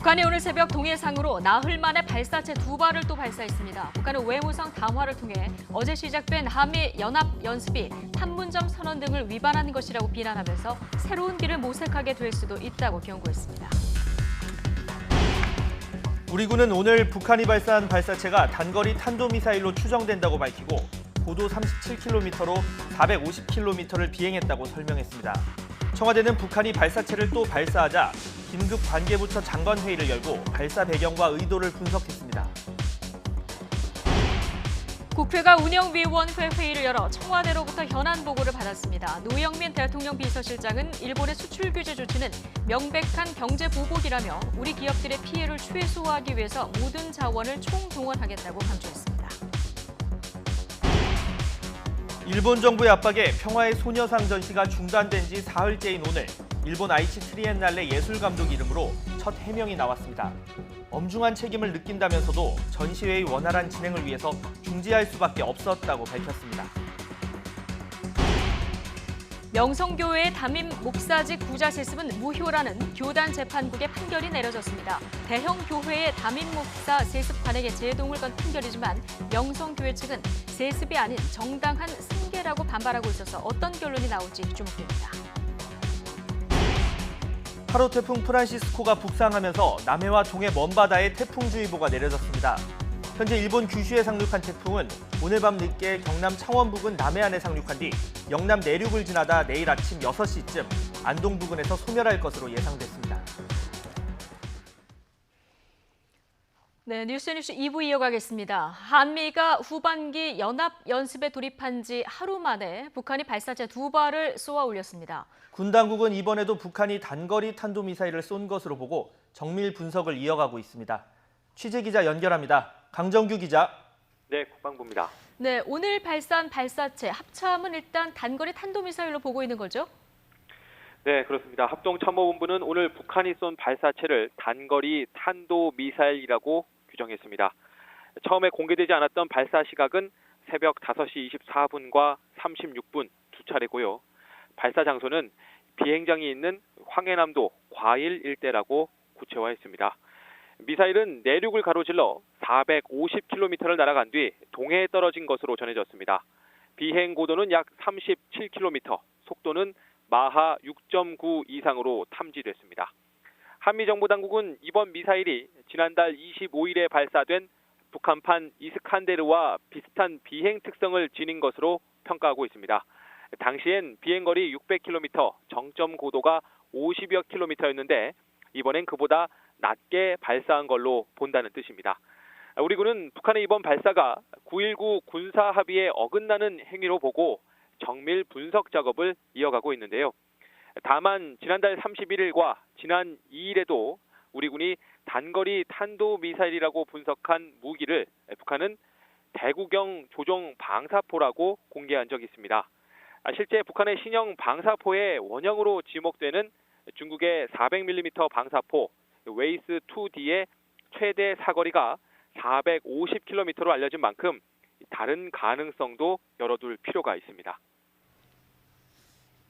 북한이 오늘 새벽 동해상으로 나흘 만에 발사체 2발을 또 발사했습니다. 북한은 외무성 담화를 통해 어제 시작된 한미 연합 연습이 판문점 선언 등을 위반한 것이라고 비난하면서 새로운 길을 모색하게 될 수도 있다고 경고했습니다. 우리 군은 오늘 북한이 발사한 발사체가 단거리 탄도미사일로 추정된다고 밝히고 고도 37km로 450km를 비행했다고 설명했습니다. 청와대는 북한이 발사체를 또 발사하자 긴급 관계부처 장관 회의를 열고 발사 배경과 의도를 분석했습니다. 국회가 운영위원회 회의를 열어 청와대로부터 현안 보고를 받았습니다. 노영민 대통령 비서실장은 일본의 수출 규제 조치는 명백한 경제 보복이라며 우리 기업들의 피해를 최소화하기 위해서 모든 자원을 총동원하겠다고 강조했습니다. 일본 정부의 압박에 평화의 소녀상 전시가 중단된 지 사흘째인 오늘 일본 아이치 트리엔날레 예술감독 이름으로 첫 해명이 나왔습니다. 엄중한 책임을 느낀다면서도 전시회의 원활한 진행을 위해서 중지할 수밖에 없었다고 밝혔습니다. 명성교회의 담임 목사직 부자 세습은 무효라는 교단 재판국의 판결이 내려졌습니다. 대형 교회의 담임 목사 세습관에게 제동을 건 판결이지만 명성교회 측은 세습이 아닌 정당한 승계라고 반발하고 있어서 어떤 결론이 나올지 주목됩니다. 8호 태풍 프란시스코가 북상하면서 남해와 동해 먼바다에 태풍주의보가 내려졌습니다. 현재 일본 규슈에 상륙한 태풍은 오늘 밤 늦게 경남 창원 부근 남해안에 상륙한 뒤 영남 내륙을 지나다 내일 아침 6시쯤 안동 부근에서 소멸할 것으로 예상됐습니다. 네, 뉴스뉴스 2부 이어가겠습니다. 한미가 후반기 연합연습에 돌입한 지 하루 만에 북한이 발사체 2발을 쏘아 올렸습니다. 군 당국은 이번에도 북한이 단거리 탄도미사일을 쏜 것으로 보고 정밀 분석을 이어가고 있습니다. 취재기자 연결합니다. 강정규 기자. 네, 국방부입니다. 네, 오늘 발사한 발사체 합참은 일단 단거리 탄도미사일로 보고 있는 거죠? 네, 그렇습니다. 합동참모본부는 오늘 북한이 쏜 발사체를 단거리 탄도미사일이라고 규정했습니다. 처음에 공개되지 않았던 발사 시각은 새벽 5시 24분과 36분 두 차례고요. 발사 장소는 비행장이 있는 황해남도 과일 일대라고 구체화했습니다. 미사일은 내륙을 가로질러 450km를 날아간 뒤 동해에 떨어진 것으로 전해졌습니다. 비행 고도는 약 37km, 속도는 마하 6.9 이상으로 탐지됐습니다. 한미정보당국은 이번 미사일이 지난달 25일에 발사된 북한판 이스칸데르와 비슷한 비행 특성을 지닌 것으로 평가하고 있습니다. 당시엔 비행거리 600km, 정점 고도가 50여 km였는데 이번엔 그보다 낮게 발사한 걸로 본다는 뜻입니다. 우리 군은 북한의 이번 발사가 9.19 군사합의에 어긋나는 행위로 보고 정밀 분석 작업을 이어가고 있는데요. 다만 지난달 31일과 지난 2일에도 우리 군이 단거리 탄도미사일이라고 분석한 무기를 북한은 대구경 조종 방사포라고 공개한 적이 있습니다. 실제 북한의 신형 방사포의 원형으로 지목되는 중국의 400mm 방사포 웨이스-2D의 최대 사거리가 450km로 알려진 만큼 다른 가능성도 열어둘 필요가 있습니다.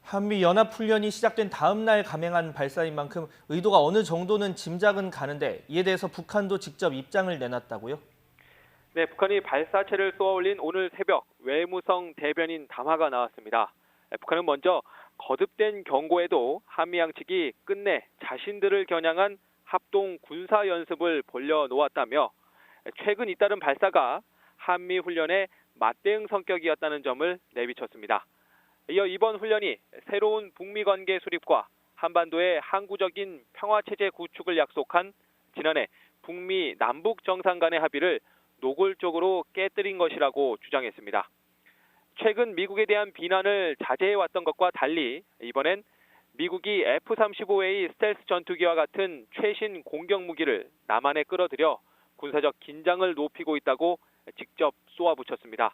한미 연합훈련이 시작된 다음 날 감행한 발사인 만큼 의도가 어느 정도는 짐작은 가는데 이에 대해서 북한도 직접 입장을 내놨다고요? 네, 북한이 발사체를 쏘아올린 오늘 새벽 외무성 대변인 담화가 나왔습니다. 북한은 먼저 거듭된 경고에도 한미 양측이 끝내 자신들을 겨냥한 합동 군사 연습을 벌려놓았다며 최근 잇따른 발사가 한미 훈련의 맞대응 성격이었다는 점을 내비쳤습니다. 이어 이번 훈련이 새로운 북미 관계 수립과 한반도의 항구적인 평화체제 구축을 약속한 지난해 북미 남북 정상 간의 합의를 노골적으로 깨뜨린 것이라고 주장했습니다. 최근 미국에 대한 비난을 자제해왔던 것과 달리 이번엔 미국이 F-35A 스텔스 전투기와 같은 최신 공격 무기를 남한에 끌어들여 군사적 긴장을 높이고 있다고 직접 쏘아붙였습니다.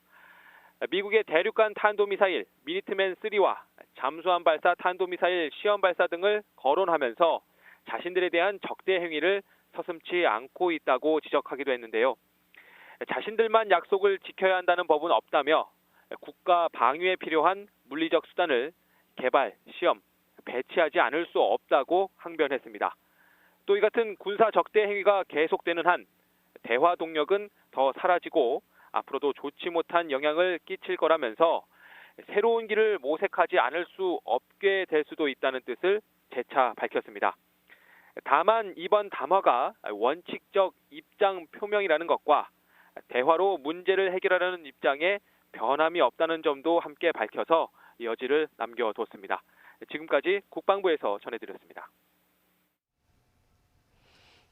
미국의 대륙간 탄도미사일 미니트맨3와 잠수함 발사 탄도미사일 시험 발사 등을 거론하면서 자신들에 대한 적대 행위를 서슴지 않고 있다고 지적하기도 했는데요. 자신들만 약속을 지켜야 한다는 법은 없다며 국가 방위에 필요한 물리적 수단을 개발, 시험, 배치하지 않을 수 없다고 항변했습니다. 또 이 같은 군사 적대 행위가 계속되는 한 대화 동력은 더 사라지고 앞으로도 좋지 못한 영향을 끼칠 거라면서 새로운 길을 모색하지 않을 수 없게 될 수도 있다는 뜻을 재차 밝혔습니다. 다만 이번 담화가 원칙적 입장 표명이라는 것과 대화로 문제를 해결하려는 입장에 변함이 없다는 점도 함께 밝혀서 여지를 남겨뒀습니다. 지금까지 국방부에서 전해드렸습니다.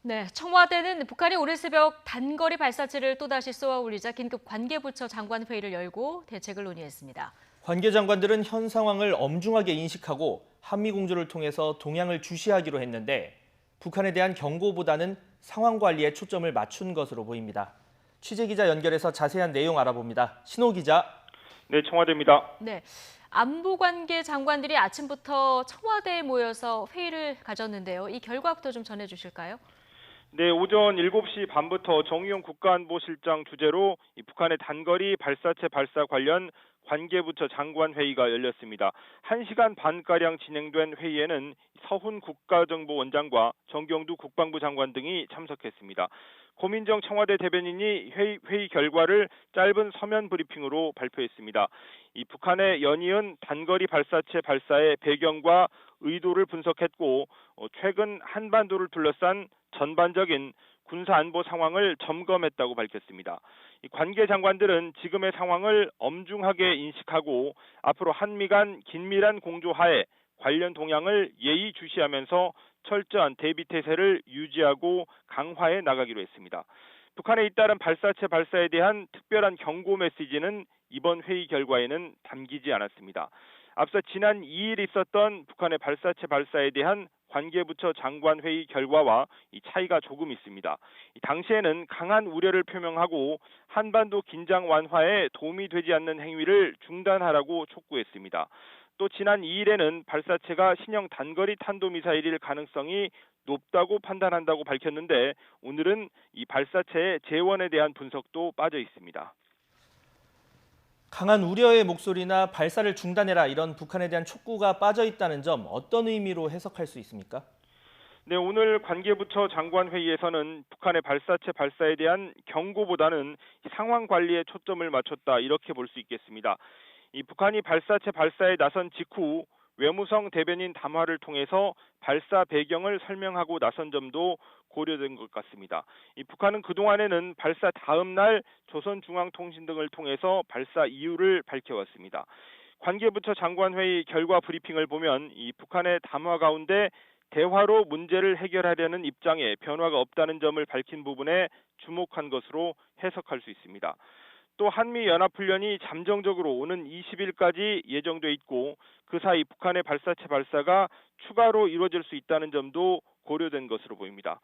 네, 청와대는 북한이 오늘 새벽 단거리 발사체를 또다시 쏘아 올리자 긴급 관계부처 장관 회의를 열고 대책을 논의했습니다. 관계장관들은 현 상황을 엄중하게 인식하고 한미 공조를 통해서 동향을 주시하기로 했는데 북한에 대한 경고보다는 상황 관리에 초점을 맞춘 것으로 보입니다. 취재기자 연결해서 자세한 내용 알아봅니다. 신호 기자. 네, 청와대입니다. 네, 안보관계 장관들이 아침부터 청와대에 모여서 회의를 가졌는데요. 이 결과부터 좀 전해주실까요? 네, 오전 7시 반부터 정의용 국가안보실장 주재로 북한의 단거리 발사체 발사 관련 관계부처 장관 회의가 열렸습니다. 1시간 반가량 진행된 회의에는 서훈 국가정보원장과 정경두 국방부 장관 등이 참석했습니다. 고민정 청와대 대변인이 회의 결과를 짧은 서면 브리핑으로 발표했습니다. 이 북한의 연이은 단거리 발사체 발사의 배경과 의도를 분석했고 최근 한반도를 둘러싼 전반적인 군사안보 상황을 점검했다고 밝혔습니다. 이 관계 장관들은 지금의 상황을 엄중하게 인식하고 앞으로 한미 간 긴밀한 공조하에 관련 동향을 예의주시하면서 철저한 대비태세를 유지하고 강화해 나가기로 했습니다. 북한에 잇따른 발사체 발사에 대한 특별한 경고 메시지는 이번 회의 결과에는 담기지 않았습니다. 앞서 지난 2일 있었던 북한의 발사체 발사에 대한 관계부처 장관 회의 결과와 이 차이가 조금 있습니다. 당시에는 강한 우려를 표명하고 한반도 긴장 완화에 도움이 되지 않는 행위를 중단하라고 촉구했습니다. 또 지난 2일에는 발사체가 신형 단거리 탄도미사일일 가능성이 높다고 판단한다고 밝혔는데 오늘은 이 발사체의 재원에 대한 분석도 빠져 있습니다. 강한 우려의 목소리나 발사를 중단해라 이런 북한에 대한 촉구가 빠져 있다는 점 어떤 의미로 해석할 수 있습니까? 네, 오늘 관계부처 장관 회의에서는 북한의 발사체 발사에 대한 경고보다는 상황 관리에 초점을 맞췄다 이렇게 볼 수 있겠습니다. 이 북한이 발사체 발사에 나선 직후 외무성 대변인 담화를 통해서 발사 배경을 설명하고 나선 점도 고려된 것 같습니다. 이 북한은 그동안에는 발사 다음 날 조선중앙통신 등을 통해서 발사 이유를 밝혀왔습니다. 관계부처 장관회의 결과 브리핑을 보면 이 북한의 담화 가운데 대화로 문제를 해결하려는 입장에 변화가 없다는 점을 밝힌 부분에 주목한 것으로 해석할 수 있습니다. 또 한미연합훈련이 잠정적으로 오는 20일까지 예정돼 있고 그 사이 북한의 발사체 발사가 추가로 이루어질 수 있다는 점도 고려된 것으로 보입니다.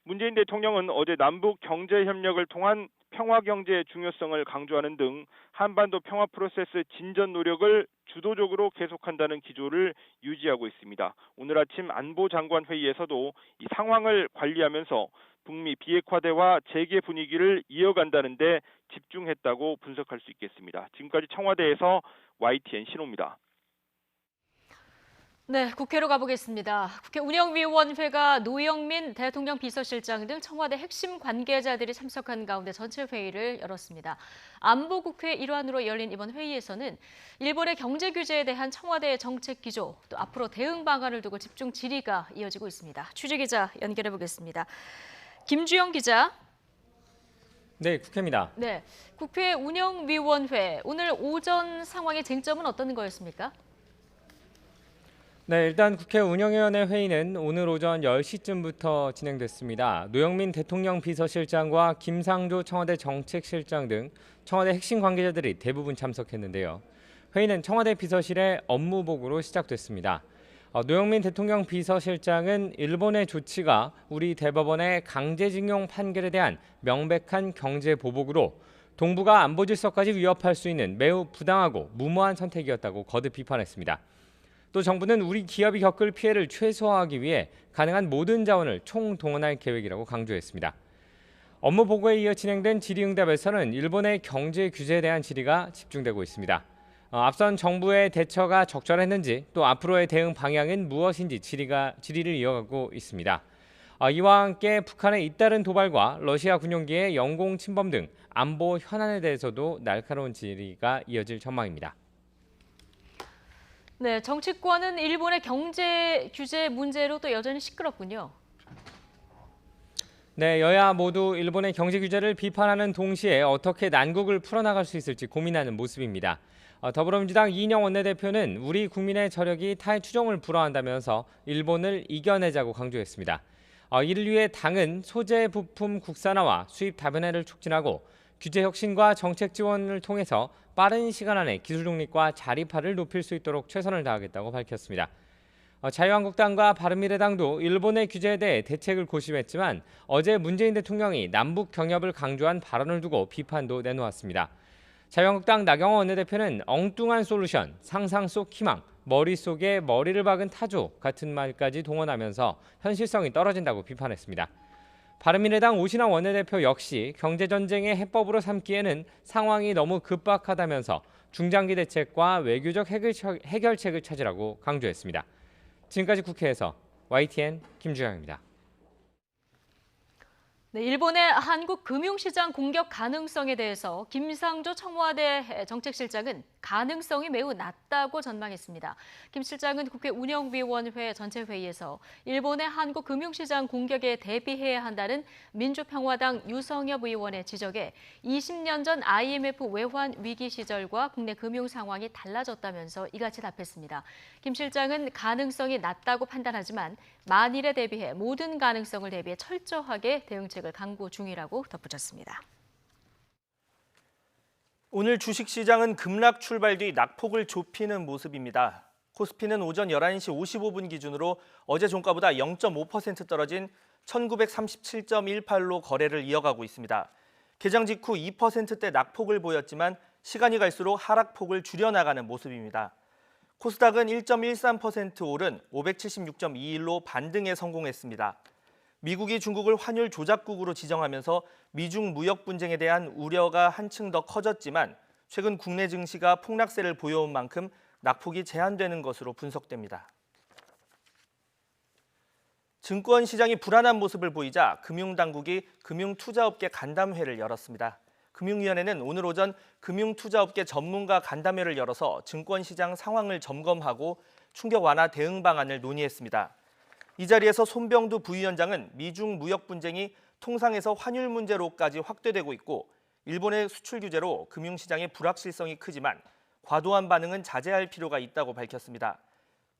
문재인 대통령은 어제 남북 경제협력을 통한 평화경제의 중요성을 강조하는 등 한반도 평화 프로세스 진전 노력을 주도적으로 계속한다는 기조를 유지하고 있습니다. 오늘 아침 안보장관 회의에서도 이 상황을 관리하면서 북미 비핵화대화 재개 분위기를 이어간다는 데 집중했다고 분석할 수 있겠습니다. 지금까지 청와대에서 YTN 신호입니다. 네, 국회로 가보겠습니다. 국회 운영위원회가 노영민 대통령 비서실장 등 청와대 핵심 관계자들이 참석한 가운데 전체 회의를 열었습니다. 안보국회 일환으로 열린 이번 회의에서는 일본의 경제 규제에 대한 청와대의 정책 기조, 또 앞으로 대응 방안을 두고 집중 질의가 이어지고 있습니다. 취재기자 연결해 보겠습니다. 김주영 기자. 네, 국회입니다. 네, 국회 운영위원회 오늘 오전 상황의 쟁점은 어떤 거였습니까? 네, 일단 국회 운영위원회 회의는 오늘 오전 10시쯤부터 진행됐습니다. 노영민 대통령 비서실장과 김상조 청와대 정책실장 등 청와대 핵심 관계자들이 대부분 참석했는데요. 회의는 청와대 비서실의 업무보고로 시작됐습니다. 노영민 대통령 비서실장은 일본의 조치가 우리 대법원의 강제징용 판결에 대한 명백한 경제 보복으로 동북아 안보 질서까지 위협할 수 있는 매우 부당하고 무모한 선택이었다고 거듭 비판했습니다. 또 정부는 우리 기업이 겪을 피해를 최소화하기 위해 가능한 모든 자원을 총동원할 계획이라고 강조했습니다. 업무 보고에 이어 진행된 질의응답에서는 일본의 경제 규제에 대한 질의가 집중되고 있습니다. 앞선 정부의 대처가 적절했는지 또 앞으로의 대응 방향은 무엇인지 질의를 이어가고 있습니다. 이와 함께 북한의 잇따른 도발과 러시아 군용기의 영공 침범 등 안보 현안에 대해서도 날카로운 질의가 이어질 전망입니다. 네, 정치권은 일본의 경제 규제 문제로 또 여전히 시끄럽군요. 네, 여야 모두 일본의 경제 규제를 비판하는 동시에 어떻게 난국을 풀어나갈 수 있을지 고민하는 모습입니다. 더불어민주당 이인영 원내대표는 우리 국민의 저력이 타의 추종을 불허한다면서 일본을 이겨내자고 강조했습니다. 이를 위해 당은 소재 부품 국산화와 수입 다변화를 촉진하고 규제 혁신과 정책 지원을 통해서 빠른 시간 안에 기술 독립과 자립화를 높일 수 있도록 최선을 다하겠다고 밝혔습니다. 자유한국당과 바른미래당도 일본의 규제에 대해 대책을 고심했지만 어제 문재인 대통령이 남북 경협을 강조한 발언을 두고 비판도 내놓았습니다. 자유한국당 나경원 원내대표는 엉뚱한 솔루션, 상상 속 희망, 머릿속에 머리를 박은 타조 같은 말까지 동원하면서 현실성이 떨어진다고 비판했습니다. 바른미래당 오신환 원내대표 역시 경제전쟁의 해법으로 삼기에는 상황이 너무 급박하다면서 중장기 대책과 외교적 해결책을 찾으라고 강조했습니다. 지금까지 국회에서 YTN 김주영입니다. 네, 일본의 한국 금융시장 공격 가능성에 대해서 김상조 청와대 정책실장은 가능성이 매우 낮다고 전망했습니다. 김 실장은 국회 운영위원회 전체 회의에서 일본의 한국 금융시장 공격에 대비해야 한다는 민주평화당 유성엽 의원의 지적에 20년 전 IMF 외환 위기 시절과 국내 금융 상황이 달라졌다면서 이같이 답했습니다. 김 실장은 가능성이 낮다고 판단하지만 만일에 대비해 모든 가능성을 대비해 철저하게 대응책을 강구 중이라고 덧붙였습니다. 오늘 주식시장은 급락 출발 뒤 낙폭을 좁히는 모습입니다. 코스피는 오전 11시 55분 기준으로 어제 종가보다 0.5% 떨어진 1937.18로 거래를 이어가고 있습니다. 개장 직후 2%대 낙폭을 보였지만 시간이 갈수록 하락폭을 줄여나가는 모습입니다. 코스닥은 1.13% 오른 576.21로 반등에 성공했습니다. 미국이 중국을 환율 조작국으로 지정하면서 미중 무역 분쟁에 대한 우려가 한층 더 커졌지만 최근 국내 증시가 폭락세를 보여온 만큼 낙폭이 제한되는 것으로 분석됩니다. 증권 시장이 불안한 모습을 보이자 금융당국이 금융투자업계 간담회를 열었습니다. 금융위원회는 오늘 오전 금융투자업계 전문가 간담회를 열어서 증권시장 상황을 점검하고 충격 완화 대응 방안을 논의했습니다. 이 자리에서 손병두 부위원장은 미중 무역 분쟁이 통상에서 환율 문제로까지 확대되고 있고 일본의 수출 규제로 금융시장의 불확실성이 크지만 과도한 반응은 자제할 필요가 있다고 밝혔습니다.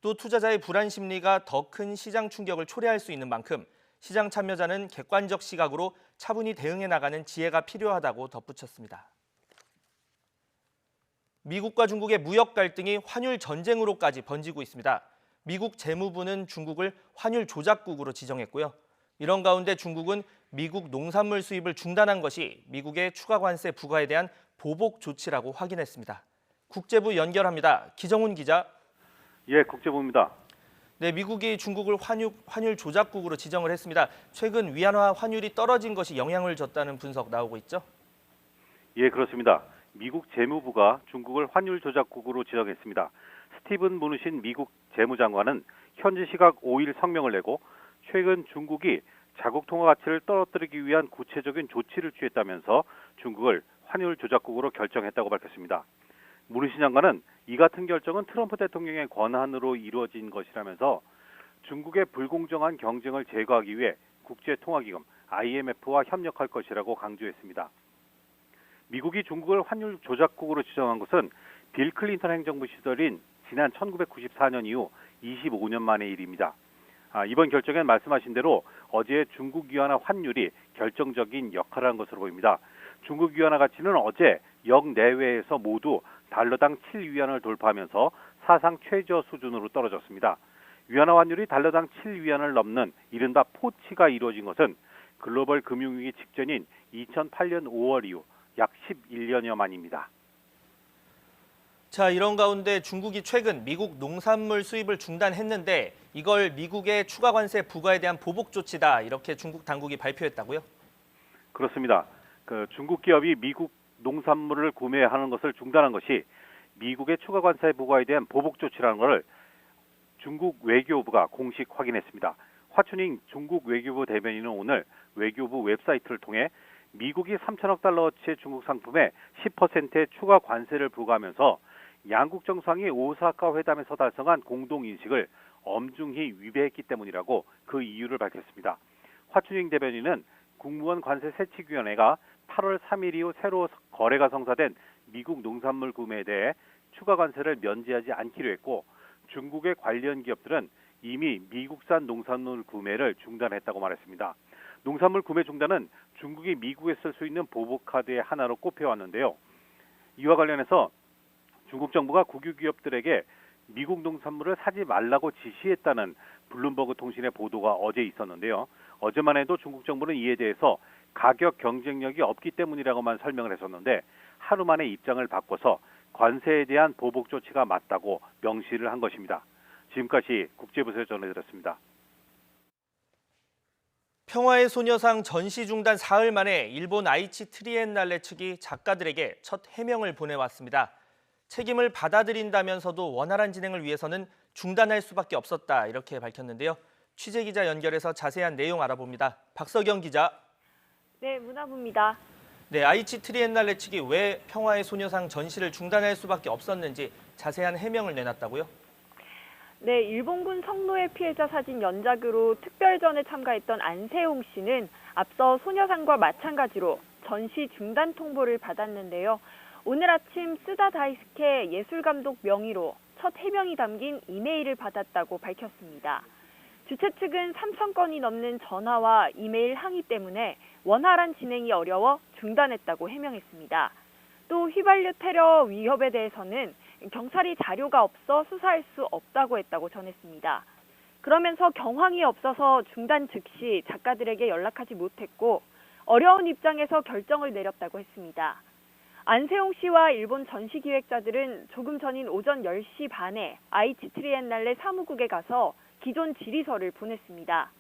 또 투자자의 불안 심리가 더 큰 시장 충격을 초래할 수 있는 만큼 시장 참여자는 객관적 시각으로 차분히 대응해 나가는 지혜가 필요하다고 덧붙였습니다. 미국과 중국의 무역 갈등이 환율 전쟁으로까지 번지고 있습니다. 미국 재무부는 중국을 환율 조작국으로 지정했고요. 이런 가운데 중국은 미국 농산물 수입을 중단한 것이 미국의 추가 관세 부과에 대한 보복 조치라고 확인했습니다. 국제부 연결합니다. 기정훈 기자. 예, 국제부입니다. 네, 미국이 중국을 환율 조작국으로 지정을 했습니다. 최근 위안화 환율이 떨어진 것이 영향을 줬다는 분석 나오고 있죠? 예, 그렇습니다. 미국 재무부가 중국을 환율 조작국으로 지정했습니다. 스티븐 무누신 미국 재무장관은 현지 시각 5일 성명을 내고 최근 중국이 자국 통화 가치를 떨어뜨리기 위한 구체적인 조치를 취했다면서 중국을 환율 조작국으로 결정했다고 밝혔습니다. 무누신 장관은 이 같은 결정은 트럼프 대통령의 권한으로 이루어진 것이라면서 중국의 불공정한 경쟁을 제거하기 위해 국제통화기금 IMF와 협력할 것이라고 강조했습니다. 미국이 중국을 환율 조작국으로 지정한 것은 빌 클린턴 행정부 시절인 지난 1994년 이후 25년 만의 일입니다. 이번 결정엔 말씀하신 대로 어제 중국 위안화 환율이 결정적인 역할을 한 것으로 보입니다. 중국 위안화 가치는 어제 역내외에서 모두 달러당 7위안을 돌파하면서 사상 최저 수준으로 떨어졌습니다. 위안화 환율이 달러당 7위안을 넘는 이른바 포치가 이루어진 것은 글로벌 금융위기 직전인 2008년 5월 이후 약 11년여 만입니다. 자, 이런 가운데 중국이 최근 미국 농산물 수입을 중단했는데 이걸 미국의 추가 관세 부과에 대한 보복 조치다, 이렇게 중국 당국이 발표했다고요? 그렇습니다. 중국 기업이 미국 농산물을 구매하는 것을 중단한 것이 미국의 추가 관세 부과에 대한 보복 조치라는 것을 중국 외교부가 공식 확인했습니다. 화춘잉 중국 외교부 대변인은 오늘 외교부 웹사이트를 통해 미국이 3천억 달러어치의 중국 상품에 10%의 추가 관세를 부과하면서 양국 정상이 오사카 회담에서 달성한 공동인식을 엄중히 위배했기 때문이라고 그 이유를 밝혔습니다. 화춘잉 대변인은 국무원 관세세칙위원회가 8월 3일 이후 새로 거래가 성사된 미국 농산물 구매에 대해 추가 관세를 면제하지 않기로 했고 중국의 관련 기업들은 이미 미국산 농산물 구매를 중단했다고 말했습니다. 농산물 구매 중단은 중국이 미국에 쓸 수 있는 보복카드의 하나로 꼽혀왔는데요. 이와 관련해서 중국 정부가 국유 기업들에게 미국 농산물을 사지 말라고 지시했다는 블룸버그 통신의 보도가 어제 있었는데요. 어제만 해도 중국 정부는 이에 대해서 가격 경쟁력이 없기 때문이라고만 설명을 했었는데 하루 만에 입장을 바꿔서 관세에 대한 보복 조치가 맞다고 명시를 한 것입니다. 지금까지 국제부에서 전해드렸습니다. 평화의 소녀상 전시 중단 사흘 만에 일본 아이치 트리엔날레 측이 작가들에게 첫 해명을 보내왔습니다. 책임을 받아들인다면서도 원활한 진행을 위해서는 중단할 수밖에 없었다 이렇게 밝혔는데요. 취재기자 연결해서 자세한 내용 알아봅니다. 박서경 기자. 네, 문화부입니다. 네, 아이치 트리엔날레 측이 왜 평화의 소녀상 전시를 중단할 수밖에 없었는지 자세한 해명을 내놨다고요? 네, 일본군 성노예 피해자 사진 연작으로 특별전에 참가했던 안세홍 씨는 앞서 소녀상과 마찬가지로 전시 중단 통보를 받았는데요. 오늘 아침 쓰다 다이스케 예술감독 명의로 첫 해명이 담긴 이메일을 받았다고 밝혔습니다. 주최 측은 3,000건이 넘는 전화와 이메일 항의 때문에 원활한 진행이 어려워 중단했다고 해명했습니다. 또 휘발유 테러 위협에 대해서는 경찰이 자료가 없어 수사할 수 없다고 했다고 전했습니다. 그러면서 경황이 없어서 중단 즉시 작가들에게 연락하지 못했고 어려운 입장에서 결정을 내렸다고 했습니다. 안세홍 씨와 일본 전시 기획자들은 조금 전인 오전 10시 반에 아이치 트리엔날레 사무국에 가서 기존 질의서를 보냈습니다.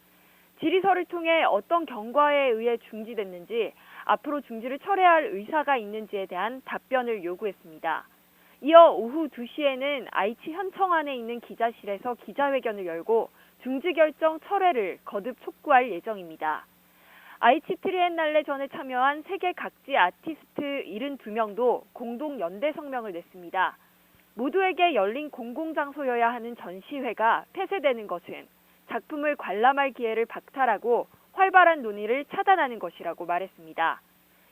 질의서를 통해 어떤 경과에 의해 중지됐는지, 앞으로 중지를 철회할 의사가 있는지에 대한 답변을 요구했습니다. 이어 오후 2시에는 아이치 현청 안에 있는 기자실에서 기자회견을 열고 중지 결정 철회를 거듭 촉구할 예정입니다. 아이치 트리엔날레 전에 참여한 세계 각지 아티스트 72명도 공동 연대 성명을 냈습니다. 모두에게 열린 공공장소여야 하는 전시회가 폐쇄되는 것은 작품을 관람할 기회를 박탈하고 활발한 논의를 차단하는 것이라고 말했습니다.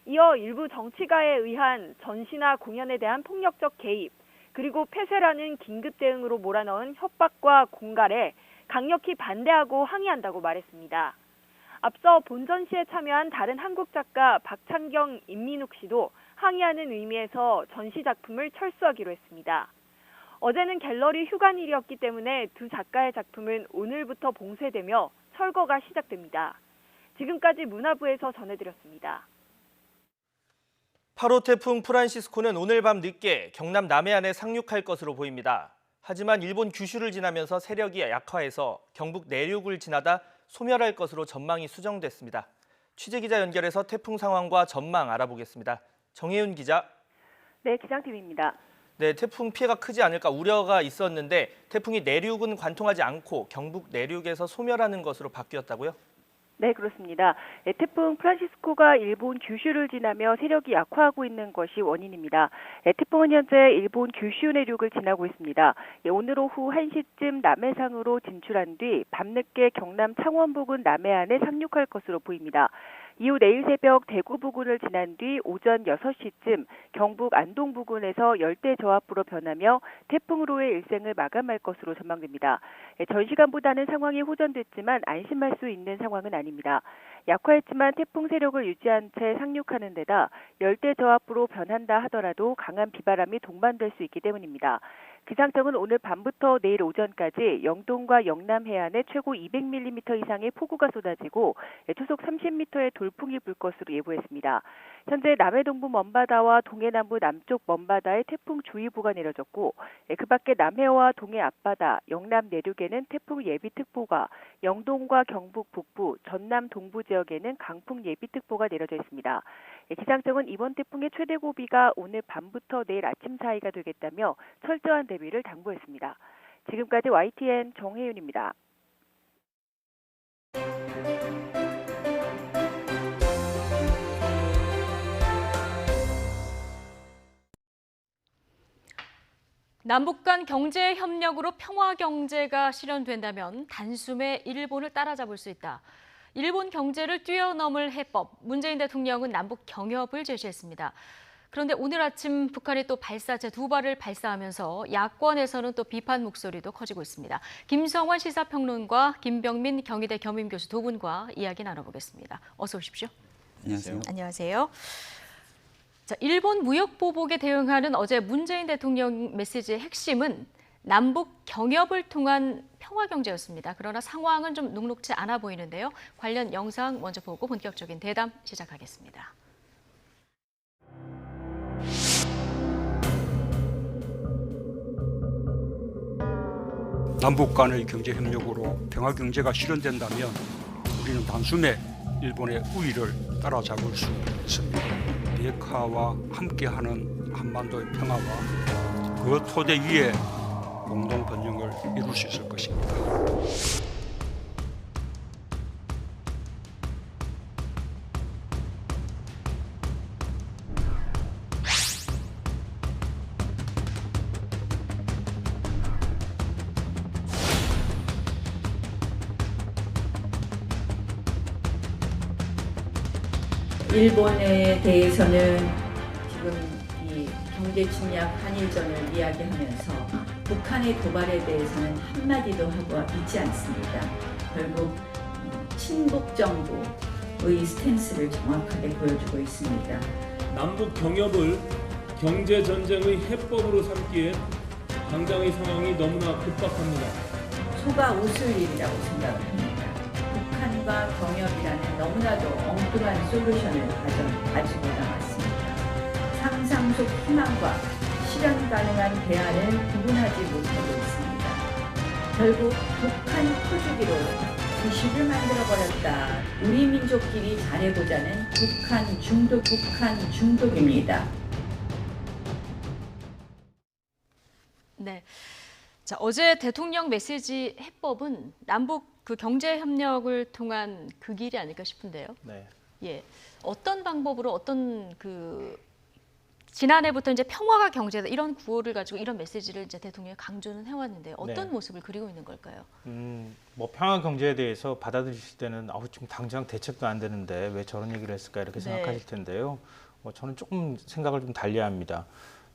이어 일부 정치가에 의한 전시나 공연에 대한 폭력적 개입, 그리고 폐쇄라는 긴급 대응으로 몰아넣은 협박과 공갈에 강력히 반대하고 항의한다고 말했습니다. 앞서 본전시에 참여한 다른 한국 작가 박찬경, 임민욱 씨도 항의하는 의미에서 전시 작품을 철수하기로 했습니다. 어제는 갤러리 휴관일이었기 때문에 두 작가의 작품은 오늘부터 봉쇄되며 철거가 시작됩니다. 지금까지 문화부에서 전해드렸습니다. 8호 태풍 프란시스코는 오늘 밤 늦게 경남 남해안에 상륙할 것으로 보입니다. 하지만 일본 규슈를 지나면서 세력이 약화해서 경북 내륙을 지나다 소멸할 것으로 전망이 수정됐습니다. 취재기자 연결해서 태풍 상황과 전망 알아보겠습니다. 정혜윤 기자. 네, 기상팀입니다. 네, 태풍 피해가 크지 않을까 우려가 있었는데 태풍이 내륙은 관통하지 않고 경북 내륙에서 소멸하는 것으로 바뀌었다고요? 네, 그렇습니다. 태풍 프란시스코가 일본 규슈를 지나며 세력이 약화하고 있는 것이 원인입니다. 태풍은 현재 일본 규슈 내륙을 지나고 있습니다. 오늘 오후 1시쯤 남해상으로 진출한 뒤 밤늦게 경남 창원 부근 남해안에 상륙할 것으로 보입니다. 이후 내일 새벽 대구 부근을 지난 뒤 오전 6시쯤 경북 안동 부근에서 열대 저압부로 변하며 태풍으로의 일생을 마감할 것으로 전망됩니다. 전 시간보다는 상황이 호전됐지만 안심할 수 있는 상황은 아닙니다. 약화했지만 태풍 세력을 유지한 채 상륙하는 데다 열대 저압부로 변한다 하더라도 강한 비바람이 동반될 수 있기 때문입니다. 기상청은 오늘 밤부터 내일 오전까지 영동과 영남 해안에 최고 200mm 이상의 폭우가 쏟아지고 초속 30m의 돌풍이 불 것으로 예보했습니다. 현재 남해 동부 먼바다와 동해 남부 남쪽 먼바다에 태풍주의보가 내려졌고 그 밖에 남해와 동해 앞바다, 영남 내륙에는 태풍 예비특보가, 영동과 경북 북부, 전남 동부 지역에는 강풍 예비특보가 내려져 있습니다. 기상청은 이번 태풍의 최대 고비가 오늘 밤부터 내일 아침 사이가 되겠다며 철저한 대비를 당부했습니다. 지금까지 YTN 정혜윤입니다. 남북 간 경제 협력으로 평화 경제가 실현된다면 단숨에 일본을 따라잡을 수 있다. 일본 경제를 뛰어넘을 해법, 문재인 대통령은 남북 경협을 제시했습니다. 그런데 오늘 아침 북한이 또 발사체 2발을 발사하면서 야권에서는 또 비판 목소리도 커지고 있습니다. 김성환 시사평론가, 김병민 경희대 겸임교수 두 분과 이야기 나눠보겠습니다. 어서 오십시오. 안녕하세요. 안녕하세요. 자, 일본 무역 보복에 대응하는 어제 문재인 대통령 메시지의 핵심은 남북 경협을 통한 평화 경제였습니다. 그러나 상황은 좀 녹록지 않아 보이는데요. 관련 영상 먼저 보고 본격적인 대담 시작하겠습니다. 남북 간의 경제 협력으로 평화 경제가 실현된다면 우리는 단숨에 일본의 우위를 따라잡을 수 있습니다. 비핵화와 함께하는 한반도의 평화와 그 토대 위에 공동 번영을 이룰 수 있을 것입니다. 일본에 대해서는 지금 이 경제 침략 한일전을 이야기하면서 북한의 도발에 대해서는 한마디도 하고 있지 않습니다. 결국 친북 정부의 스탠스를 정확하게 보여주고 있습니다. 남북 경협을 경제 전쟁의 해법으로 삼기에 당장의 상황이 너무나 급박합니다. 속아 웃을 일이라고 생각을 합니다. 북한과 경협이라는 너무나도 엉뚱한 솔루션을 가지고 나왔습니다. 상상 속 희망과 실현 가능한 대안을 구분하지 못하고 있습니다. 결국 북한 터주기로 기식을 만들어버렸다. 우리 민족끼리 잘해보자는 북한 중독입니다. 네. 자, 어제 대통령 메시지 해법은 남북 경제 협력을 통한 그 길이 아닐까 싶은데요. 네. 예. 어떤 방법으로 어떤 지난해부터 이제 평화가 경제다 이런 구호를 가지고 이런 메시지를 이제 대통령이 강조는 해왔는데 어떤 네. 모습을 그리고 있는 걸까요? 뭐 평화 경제에 대해서 받아들이실 때는 지금 당장 대책도 안 되는데 왜 저런 얘기를 했을까 이렇게 생각하실 텐데요. 저는 조금 생각을 좀 달리합니다.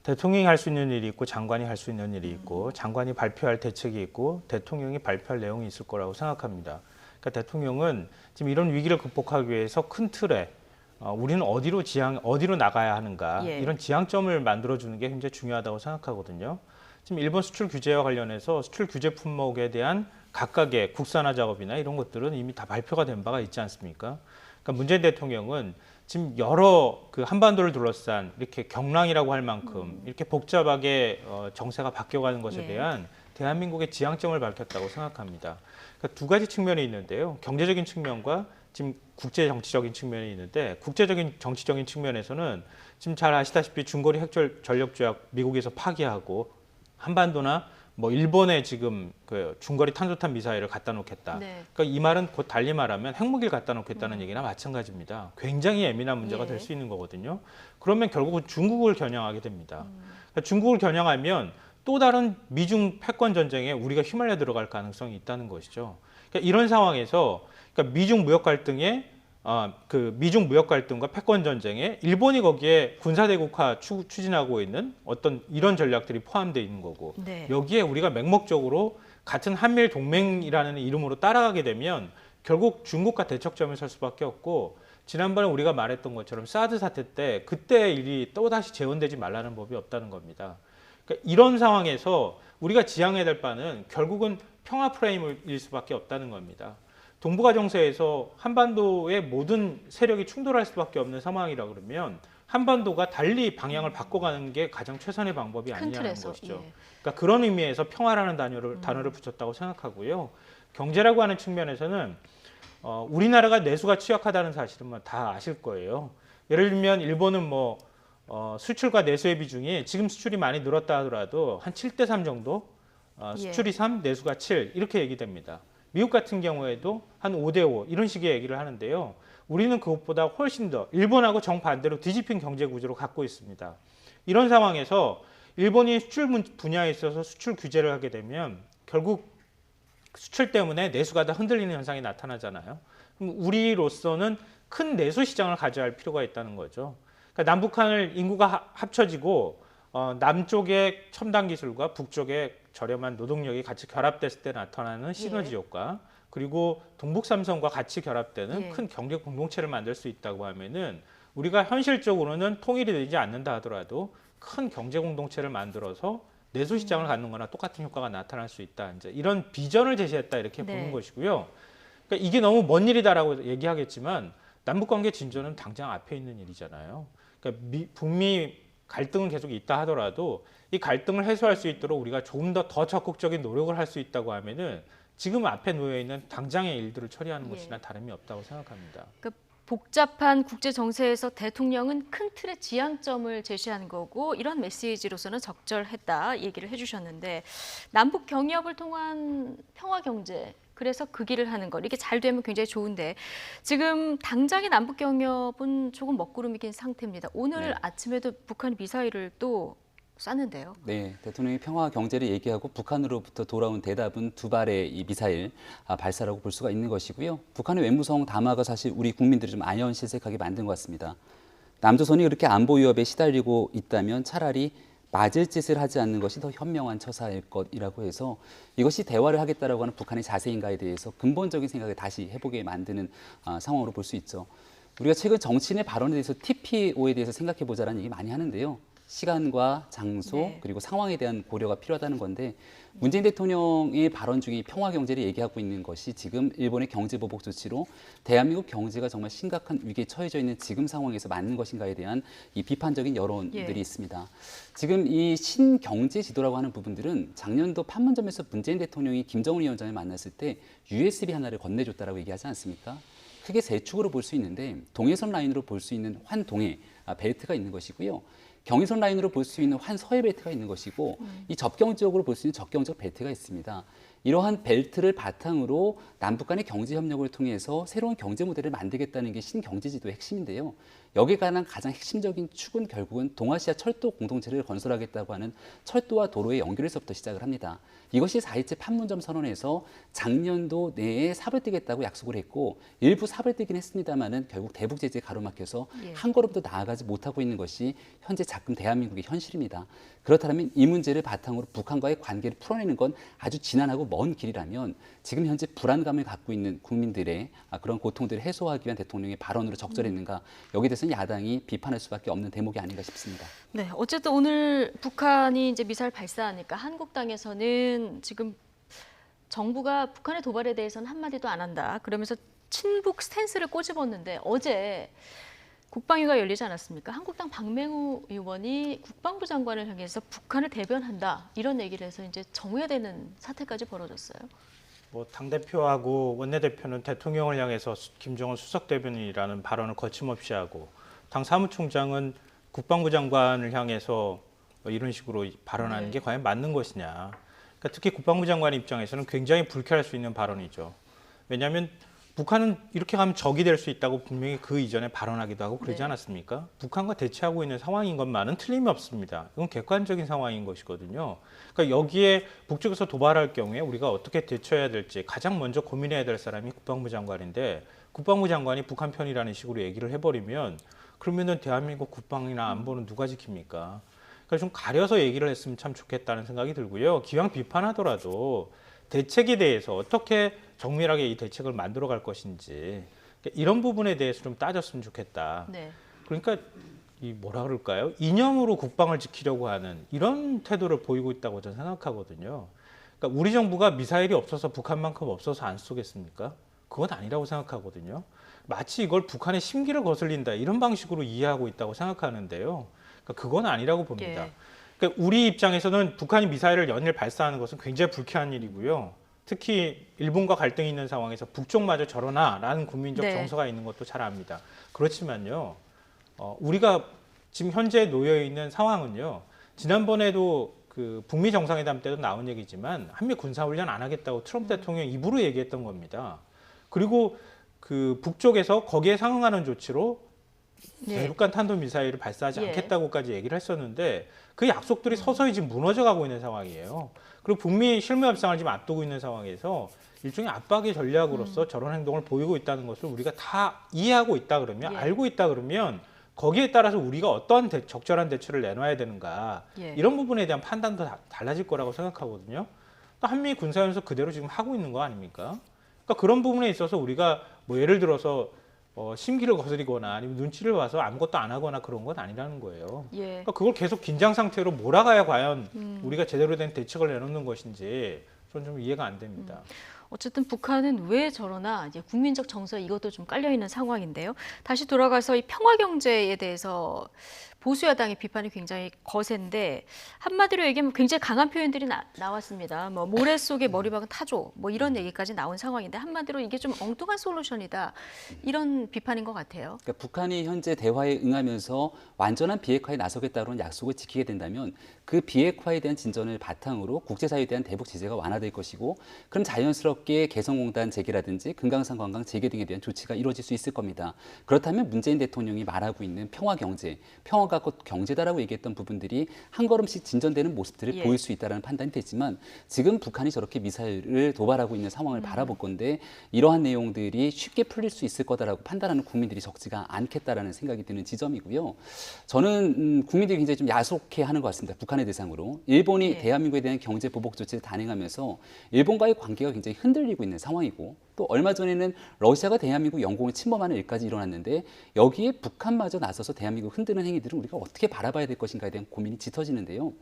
대통령이 할 수 있는 일이 있고 장관이 할 수 있는 일이 있고 장관이 발표할 대책이 있고 대통령이 발표할 내용이 있을 거라고 생각합니다. 그러니까 대통령은 지금 이런 위기를 극복하기 위해서 큰 틀에 우리는 어디로 나가야 하는가 예. 이런 지향점을 만들어주는 게 굉장히 중요하다고 생각하거든요. 지금 일본 수출 규제와 관련해서 수출 규제 품목에 대한 각각의 국산화 작업이나 이런 것들은 이미 다 발표가 된 바가 있지 않습니까? 그러니까 문재인 대통령은 지금 여러 한반도를 둘러싼 이렇게 경랑이라고 할 만큼 이렇게 복잡하게 정세가 바뀌어가는 것에 예. 대한 대한민국의 지향점을 밝혔다고 생각합니다. 그러니까 두 가지 측면이 있는데요. 경제적인 측면과 지금 국제 정치적인 측면이 있는데 국제적인 정치적인 측면에서는 지금 잘 아시다시피 중거리 핵 전력 조약 미국에서 파기하고 한반도나 뭐 일본에 지금 중거리 탄도탄 미사일을 갖다 놓겠다. 네. 그러니까 이 말은 곧 달리 말하면 핵무기를 갖다 놓겠다는 얘기나 마찬가지입니다. 굉장히 예민한 문제가 예. 될 수 있는 거거든요. 그러면 결국은 중국을 겨냥하게 됩니다. 그러니까 중국을 겨냥하면 또 다른 미중 패권 전쟁에 우리가 휘말려 들어갈 가능성이 있다는 것이죠. 그러니까 이런 상황에서 미중 무역 갈등에 미중 무역 갈등과 패권 전쟁에 일본이 거기에 군사 대국화 추진하고 있는 어떤 이런 전략들이 포함되어 있는 거고 네. 여기에 우리가 맹목적으로 같은 한미일 동맹이라는 이름으로 따라가게 되면 결국 중국과 대척점에 설 수밖에 없고 지난번에 우리가 말했던 것처럼 사드 사태 때 그때의 일이 또다시 재현되지 말라는 법이 없다는 겁니다. 그러니까 이런 상황에서 우리가 지향해야 될 바는 결국은 평화 프레임일 수밖에 없다는 겁니다. 동북아 정세에서 한반도의 모든 세력이 충돌할 수밖에 없는 상황이라 그러면 한반도가 달리 방향을 바꿔가는 게 가장 최선의 방법이 아니냐는 것이죠. 예. 그러니까 그런 의미에서 평화라는 단어를 붙였다고 생각하고요. 경제라고 하는 측면에서는 우리나라가 내수가 취약하다는 사실은 다 아실 거예요. 예를 들면 일본은 수출과 내수의 비중이 지금 수출이 많이 늘었다 하더라도 한 7대3 정도, 수출이 3, 내수가 7 이렇게 얘기됩니다. 미국 같은 경우에도 한 5대5 이런 식의 얘기를 하는데요. 우리는 그것보다 훨씬 더 일본하고 정반대로 뒤집힌 경제 구조를 갖고 있습니다. 이런 상황에서 일본이 수출 분야에 있어서 수출 규제를 하게 되면 결국 수출 때문에 내수가 다 흔들리는 현상이 나타나잖아요. 그럼 우리로서는 큰 내수 시장을 가져야 할 필요가 있다는 거죠. 그러니까 남북한을 인구가 합쳐지고 남쪽의 첨단 기술과 북쪽의 저렴한 노동력이 같이 결합됐을 때 나타나는 시너지 효과, 그리고 동북삼성과 같이 결합되는 큰 경제 공동체를 만들 수 있다고 하면은 우리가 현실적으로는 통일이 되지 않는다 하더라도 큰 경제 공동체를 만들어서 내수 시장을 갖는 거나 똑같은 효과가 나타날 수 있다. 이제 이런 비전을 제시했다 이렇게 보는 것이고요. 그러니까 이게 너무 먼 일이다라고 얘기하겠지만 남북 관계 진전은 당장 앞에 있는 일이잖아요. 그러니까 북미 갈등은 계속 있다 하더라도 이 갈등을 해소할 수 있도록 우리가 조금 더 적극적인 노력을 할 수 있다고 하면은 지금 앞에 놓여 있는 당장의 일들을 처리하는 것이나 다름이 없다고 생각합니다. 그러니까 복잡한 국제 정세에서 대통령은 큰 틀의 지향점을 제시하는 거고 이런 메시지로서는 적절했다 얘기를 해주셨는데 남북 경협을 통한 평화 경제 그래서 그 길을 하는 것 이게 잘 되면 굉장히 좋은데 지금 당장의 남북 경협은 조금 먹구름이긴 상태입니다. 오늘 아침에도 북한이 미사일을 또 쐈는데요. 네, 대통령이 평화 경제를 얘기하고 북한으로부터 돌아온 대답은 두 발의 이 미사일 발사라고 볼 수가 있는 것이고요. 북한의 외무성 담화가 사실 우리 국민들을 좀 아연실색하게 만든 것 같습니다. 남조선이 그렇게 안보 위협에 시달리고 있다면 차라리 맞을 짓을 하지 않는 것이 더 현명한 처사일 것이라고 해서 이것이 대화를 하겠다라고 하는 북한의 자세인가에 대해서 근본적인 생각을 다시 해보게 만드는 상황으로 볼 수 있죠. 우리가 최근 정치인의 발언에 대해서 TPO에 대해서 생각해보자라는 얘기 많이 하는데요. 시간과 장소 그리고 상황에 대한 고려가 필요하다는 건데 문재인 대통령의 발언 중에 평화 경제를 얘기하고 있는 것이 지금 일본의 경제 보복 조치로 대한민국 경제가 정말 심각한 위기에 처해져 있는 지금 상황에서 맞는 것인가에 대한 이 비판적인 여론들이 있습니다. 지금 이 신경제 지도라고 하는 부분들은 작년도 판문점에서 문재인 대통령이 김정은 위원장을 만났을 때 USB 하나를 건네줬다라고 얘기하지 않습니까? 크게 세 축으로 볼 수 있는데 동해선 라인으로 볼 수 있는 환동해 벨트가 있는 것이고요. 경의선 라인으로 볼 수 있는 환서해 벨트가 있는 것이고 이 접경 지역으로 볼 수 있는 접경적 벨트가 있습니다. 이러한 벨트를 바탕으로 남북 간의 경제 협력을 통해서 새로운 경제 모델을 만들겠다는 게 신경제지도의 핵심인데요. 여기에 관한 가장 핵심적인 축은 결국은 동아시아 철도 공동체를 건설하겠다고 하는 철도와 도로의 연결에서부터 시작을 합니다. 이것이 4.27 판문점 선언에서 작년도 내에 삽을 뜨겠다고 약속을 했고 일부 삽을 뜨긴 했습니다마는 결국 대북 제재에 가로막혀서 한 걸음도 나아가지 못하고 있는 것이 현재 작금 대한민국의 현실입니다. 그렇다면 이 문제를 바탕으로 북한과의 관계를 풀어내는 건 아주 지난하고 먼 길이라면 지금 현재 불안감을 갖고 있는 국민들의 그런 고통들을 해소하기 위한 대통령의 발언으로 적절했는가 여기에 대해서는 야당이 비판할 수밖에 없는 대목이 아닌가 싶습니다. 네, 어쨌든 오늘 북한이 이제 미사일 발사하니까 한국당에서는 지금 정부가 북한의 도발에 대해서는 한마디도 안 한다. 그러면서 친북 스탠스를 꼬집었는데 어제 국방위가 열리지 않았습니까? 한국당 박맹우 의원이 국방부 장관을 향해서 북한을 대변한다 이런 얘기를 해서 이제 정회되는 사태까지 벌어졌어요. 뭐 당대표하고 원내대표는 대통령을 향해서 김정은 수석 대변인이라는 발언을 거침없이 하고 당 사무총장은 국방부 장관을 향해서 이런 식으로 발언하는 게 과연 맞는 것이냐. 그러니까 특히 국방부 장관 입장에서는 굉장히 불쾌할 수 있는 발언이죠. 왜냐하면 북한은 이렇게 가면 적이 될 수 있다고 분명히 그 이전에 발언하기도 하고 그러지 않았습니까? 북한과 대치하고 있는 상황인 것만은 틀림이 없습니다. 이건 객관적인 상황인 것이거든요. 그러니까 여기에 북쪽에서 도발할 경우에 우리가 어떻게 대처해야 될지 가장 먼저 고민해야 될 사람이 국방부 장관인데 국방부 장관이 북한 편이라는 식으로 얘기를 해버리면 그러면은 대한민국 국방이나 안보는 누가 지킵니까? 그러니까 좀 가려서 얘기를 했으면 참 좋겠다는 생각이 들고요. 기왕 비판하더라도 대책에 대해서 어떻게 정밀하게 이 대책을 만들어갈 것인지 이런 부분에 대해서 좀 따졌으면 좋겠다. 그러니까 이 뭐라 그럴까요? 이념으로 국방을 지키려고 하는 이런 태도를 보이고 있다고 저는 생각하거든요. 그러니까 우리 정부가 미사일이 없어서 북한만큼 없어서 안 쏘겠습니까? 그건 아니라고 생각하거든요. 마치 이걸 북한의 심기를 거슬린다 이런 방식으로 이해하고 있다고 생각하는데요. 그러니까 그건 아니라고 봅니다. 그러니까 우리 입장에서는 북한이 미사일을 연일 발사하는 것은 굉장히 불쾌한 일이고요. 특히 일본과 갈등이 있는 상황에서 북쪽마저 저러나라는 국민적 정서가 있는 것도 잘 압니다. 그렇지만요, 우리가 지금 현재 놓여 있는 상황은요. 지난번에도 그 북미 정상회담 때도 나온 얘기지만 한미 군사훈련 안 하겠다고 트럼프 대통령 입으로 얘기했던 겁니다. 그리고 그 북쪽에서 거기에 상응하는 조치로 대륙간 탄도미사일을 발사하지 예. 않겠다고까지 얘기를 했었는데 그 약속들이 서서히 지금 무너져가고 있는 상황이에요. 그리고 북미 실무 협상을 지금 앞두고 있는 상황에서 일종의 압박의 전략으로서 저런 행동을 보이고 있다는 것을 우리가 다 이해하고 있다 그러면, 알고 있다 그러면 거기에 따라서 우리가 어떠한 적절한 대처를 내놔야 되는가, 이런 부분에 대한 판단도 달라질 거라고 생각하거든요. 또 한미 군사연습 그대로 지금 하고 있는 거 아닙니까? 그러니까 그런 부분에 있어서 우리가 뭐 예를 들어서 심기를 거스리거나 아니면 눈치를 봐서 아무것도 안 하거나 그런 건 아니라는 거예요. 그러니까 그걸 계속 긴장 상태로 몰아가야 과연 우리가 제대로 된 대책을 내놓는 것인지 저는 좀 이해가 안 됩니다. 어쨌든 북한은 왜 저러나 이제 국민적 정서에 이것도 좀 깔려 있는 상황인데요. 다시 돌아가서 이 평화 경제에 대해서 보수 야당의 비판이 굉장히 거센데 한마디로 얘기하면 굉장히 강한 표현들이 나왔습니다. 뭐 모래 속에 머리박은 타조, 뭐 이런 얘기까지 나온 상황인데 한마디로 이게 좀 엉뚱한 솔루션이다, 이런 비판인 것 같아요. 그러니까 북한이 현재 대화에 응하면서 완전한 비핵화에 나서겠다는 약속을 지키게 된다면 그 비핵화에 대한 진전을 바탕으로 국제사회에 대한 대북 제재가 완화될 것이고, 그럼 자연스럽게 개성공단 재개라든지 금강산 관광 재개 등에 대한 조치가 이루어질 수 있을 겁니다. 그렇다면 문재인 대통령이 말하고 있는 평화 경제, 평화가 곧 경제다라고 얘기했던 부분들이 한 걸음씩 진전되는 모습들을 보일 수 있다는 판단이 됐지만, 지금 북한이 저렇게 미사일을 도발하고 있는 상황을 바라볼 건데 이러한 내용들이 쉽게 풀릴 수 있을 거다라고 판단하는 국민들이 적지가 않겠다라는 생각이 드는 지점이고요. 저는 국민들이 굉장히 좀 야속해하는 것 같습니다. 북한의 대상으로. 일본이 대한민국에 대한 경제 보복 조치를 단행하면서 일본과의 관계가 굉장히 흔들리고 있는 상황이고, 또 얼마 전에는 러시아가 대한민국 영공을 침범하는 일까지 일어났는데 여기에 북한마저 나서서 대한민국을 흔드는 행위들은 우리가 어떻게 바라봐야 될 것인가에 대한 고민이 짙어지는데요.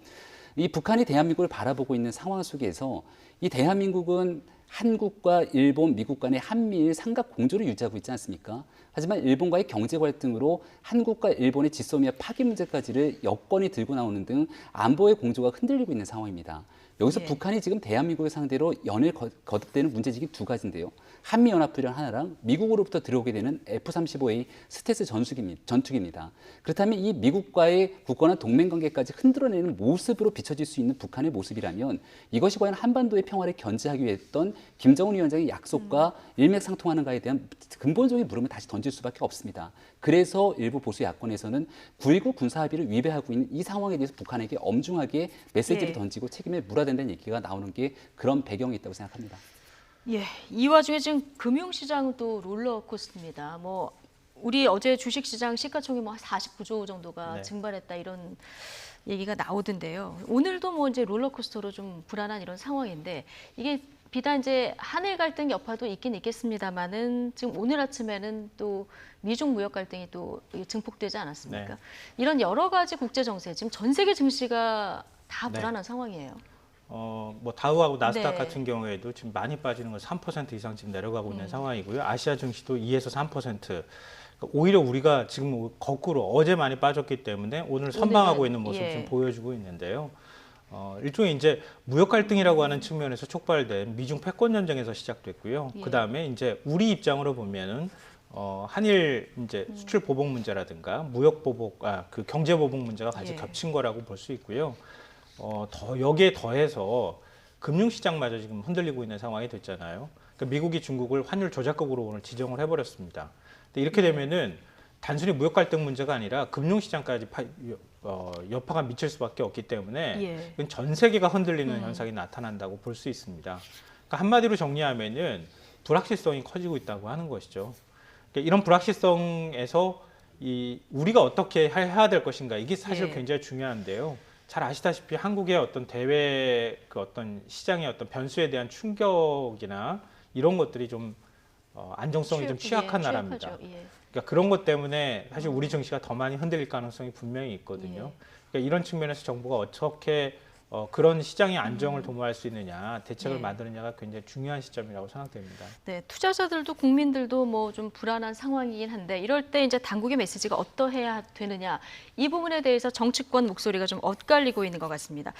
이 북한이 대한민국을 바라보고 있는 상황 속에서 이 대한민국은 한국과 일본, 미국 간의 한미일 삼각 공조를 유지하고 있지 않습니까? 하지만 일본과의 경제 갈등으로 한국과 일본의 지소미아 파기 문제까지를 여건이 들고 나오는 등 안보의 공조가 흔들리고 있는 상황입니다. 여기서 북한이 지금 대한민국을 상대로 연일 거듭되는 문제지기 두 가지인데요. 한미연합훈련 하나랑 미국으로부터 들어오게 되는 F-35A 스텔스 전투기입니다. 그렇다면 이 미국과의 굳건한 동맹관계까지 흔들어내는 모습으로 비춰질 수 있는 북한의 모습이라면 이것이 과연 한반도의 평화를 견제하기 위해 했던 김정은 위원장의 약속과 일맥상통하는가에 대한 근본적인 물음을 다시 던질 수밖에 없습니다. 그래서 일부 보수 야권에서는 9.19 군사합의를 위배하고 있는 이 상황에 대해서 북한에게 엄중하게 메시지를 던지고 책임을 물어야 된다는 얘기가 나오는 게 그런 배경이 있다고 생각합니다. 이 와중에 지금 금융시장도 롤러코스터입니다. 뭐 우리 어제 주식시장 시가총이 뭐 49조 정도가 증발했다, 이런 얘기가 나오던데요. 오늘도 뭐 이제 롤러코스터로 좀 불안한 이런 상황인데, 이게 비단 이제 한일 갈등 여파도 있긴 있겠습니다만은 지금 오늘 아침에는 또 미중 무역 갈등이 또 증폭되지 않았습니까? 이런 여러 가지 국제 정세, 지금 전 세계 증시가 다 불안한 상황이에요. 뭐 다우하고 나스닥 같은 경우에도 지금 많이 빠지는 건 3% 이상 지금 내려가고 있는 상황이고요. 아시아 증시도 2에서 3%. 오히려 우리가 지금 거꾸로 어제 많이 빠졌기 때문에 오늘 선방하고 있는 모습 좀 보여주고 있는데요. 일종의 이제 무역 갈등이라고 하는 측면에서 촉발된 미중 패권 전쟁에서 시작됐고요. 그 다음에 이제 우리 입장으로 보면은 한일 이제 수출 보복 문제라든가 무역 보복, 그 경제 보복 문제가 같이 겹친 거라고 볼 수 있고요. 더 여기에 더해서 금융시장마저 지금 흔들리고 있는 상황이 됐잖아요. 그러니까 미국이 중국을 환율 조작국으로 오늘 지정을 해버렸습니다. 근데 이렇게 되면은 단순히 무역 갈등 문제가 아니라 금융시장까지 여파가 미칠 수밖에 없기 때문에 이건 전 세계가 흔들리는 현상이 나타난다고 볼 수 있습니다. 그러니까 한마디로 정리하면은 불확실성이 커지고 있다고 하는 것이죠. 그러니까 이런 불확실성에서 우리가 어떻게 해야 될 것인가, 이게 사실 굉장히 중요한데요. 잘 아시다시피 한국의 어떤 대외 그 어떤 시장의 어떤 변수에 대한 충격이나 이런 것들이 좀 안정성이 좀 취약한 나라입니다. 그러니까 그런 것 때문에 사실 우리 증시가 더 많이 흔들릴 가능성이 분명히 있거든요. 그러니까 이런 측면에서 정부가 어떻게 그런 시장의 안정을 도모할 수 있느냐, 대책을 만드느냐가 굉장히 중요한 시점이라고 생각됩니다. 네, 투자자들도 국민들도 뭐 좀 불안한 상황이긴 한데, 이럴 때 이제 당국의 메시지가 어떠해야 되느냐, 이 부분에 대해서 정치권 목소리가 좀 엇갈리고 있는 것 같습니다.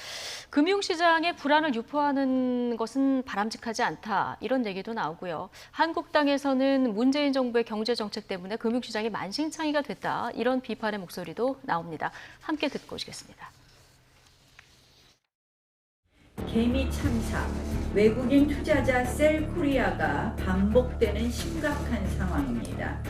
금융시장에 불안을 유포하는 것은 바람직하지 않다, 이런 얘기도 나오고요. 한국당에서는 문재인 정부의 경제 정책 때문에 금융시장이 만신창이가 됐다, 이런 비판의 목소리도 나옵니다. 함께 듣고 오시겠습니다. 개미 참사, 외국인 투자자 셀코리아가 반복되는 심각한 상황입니다.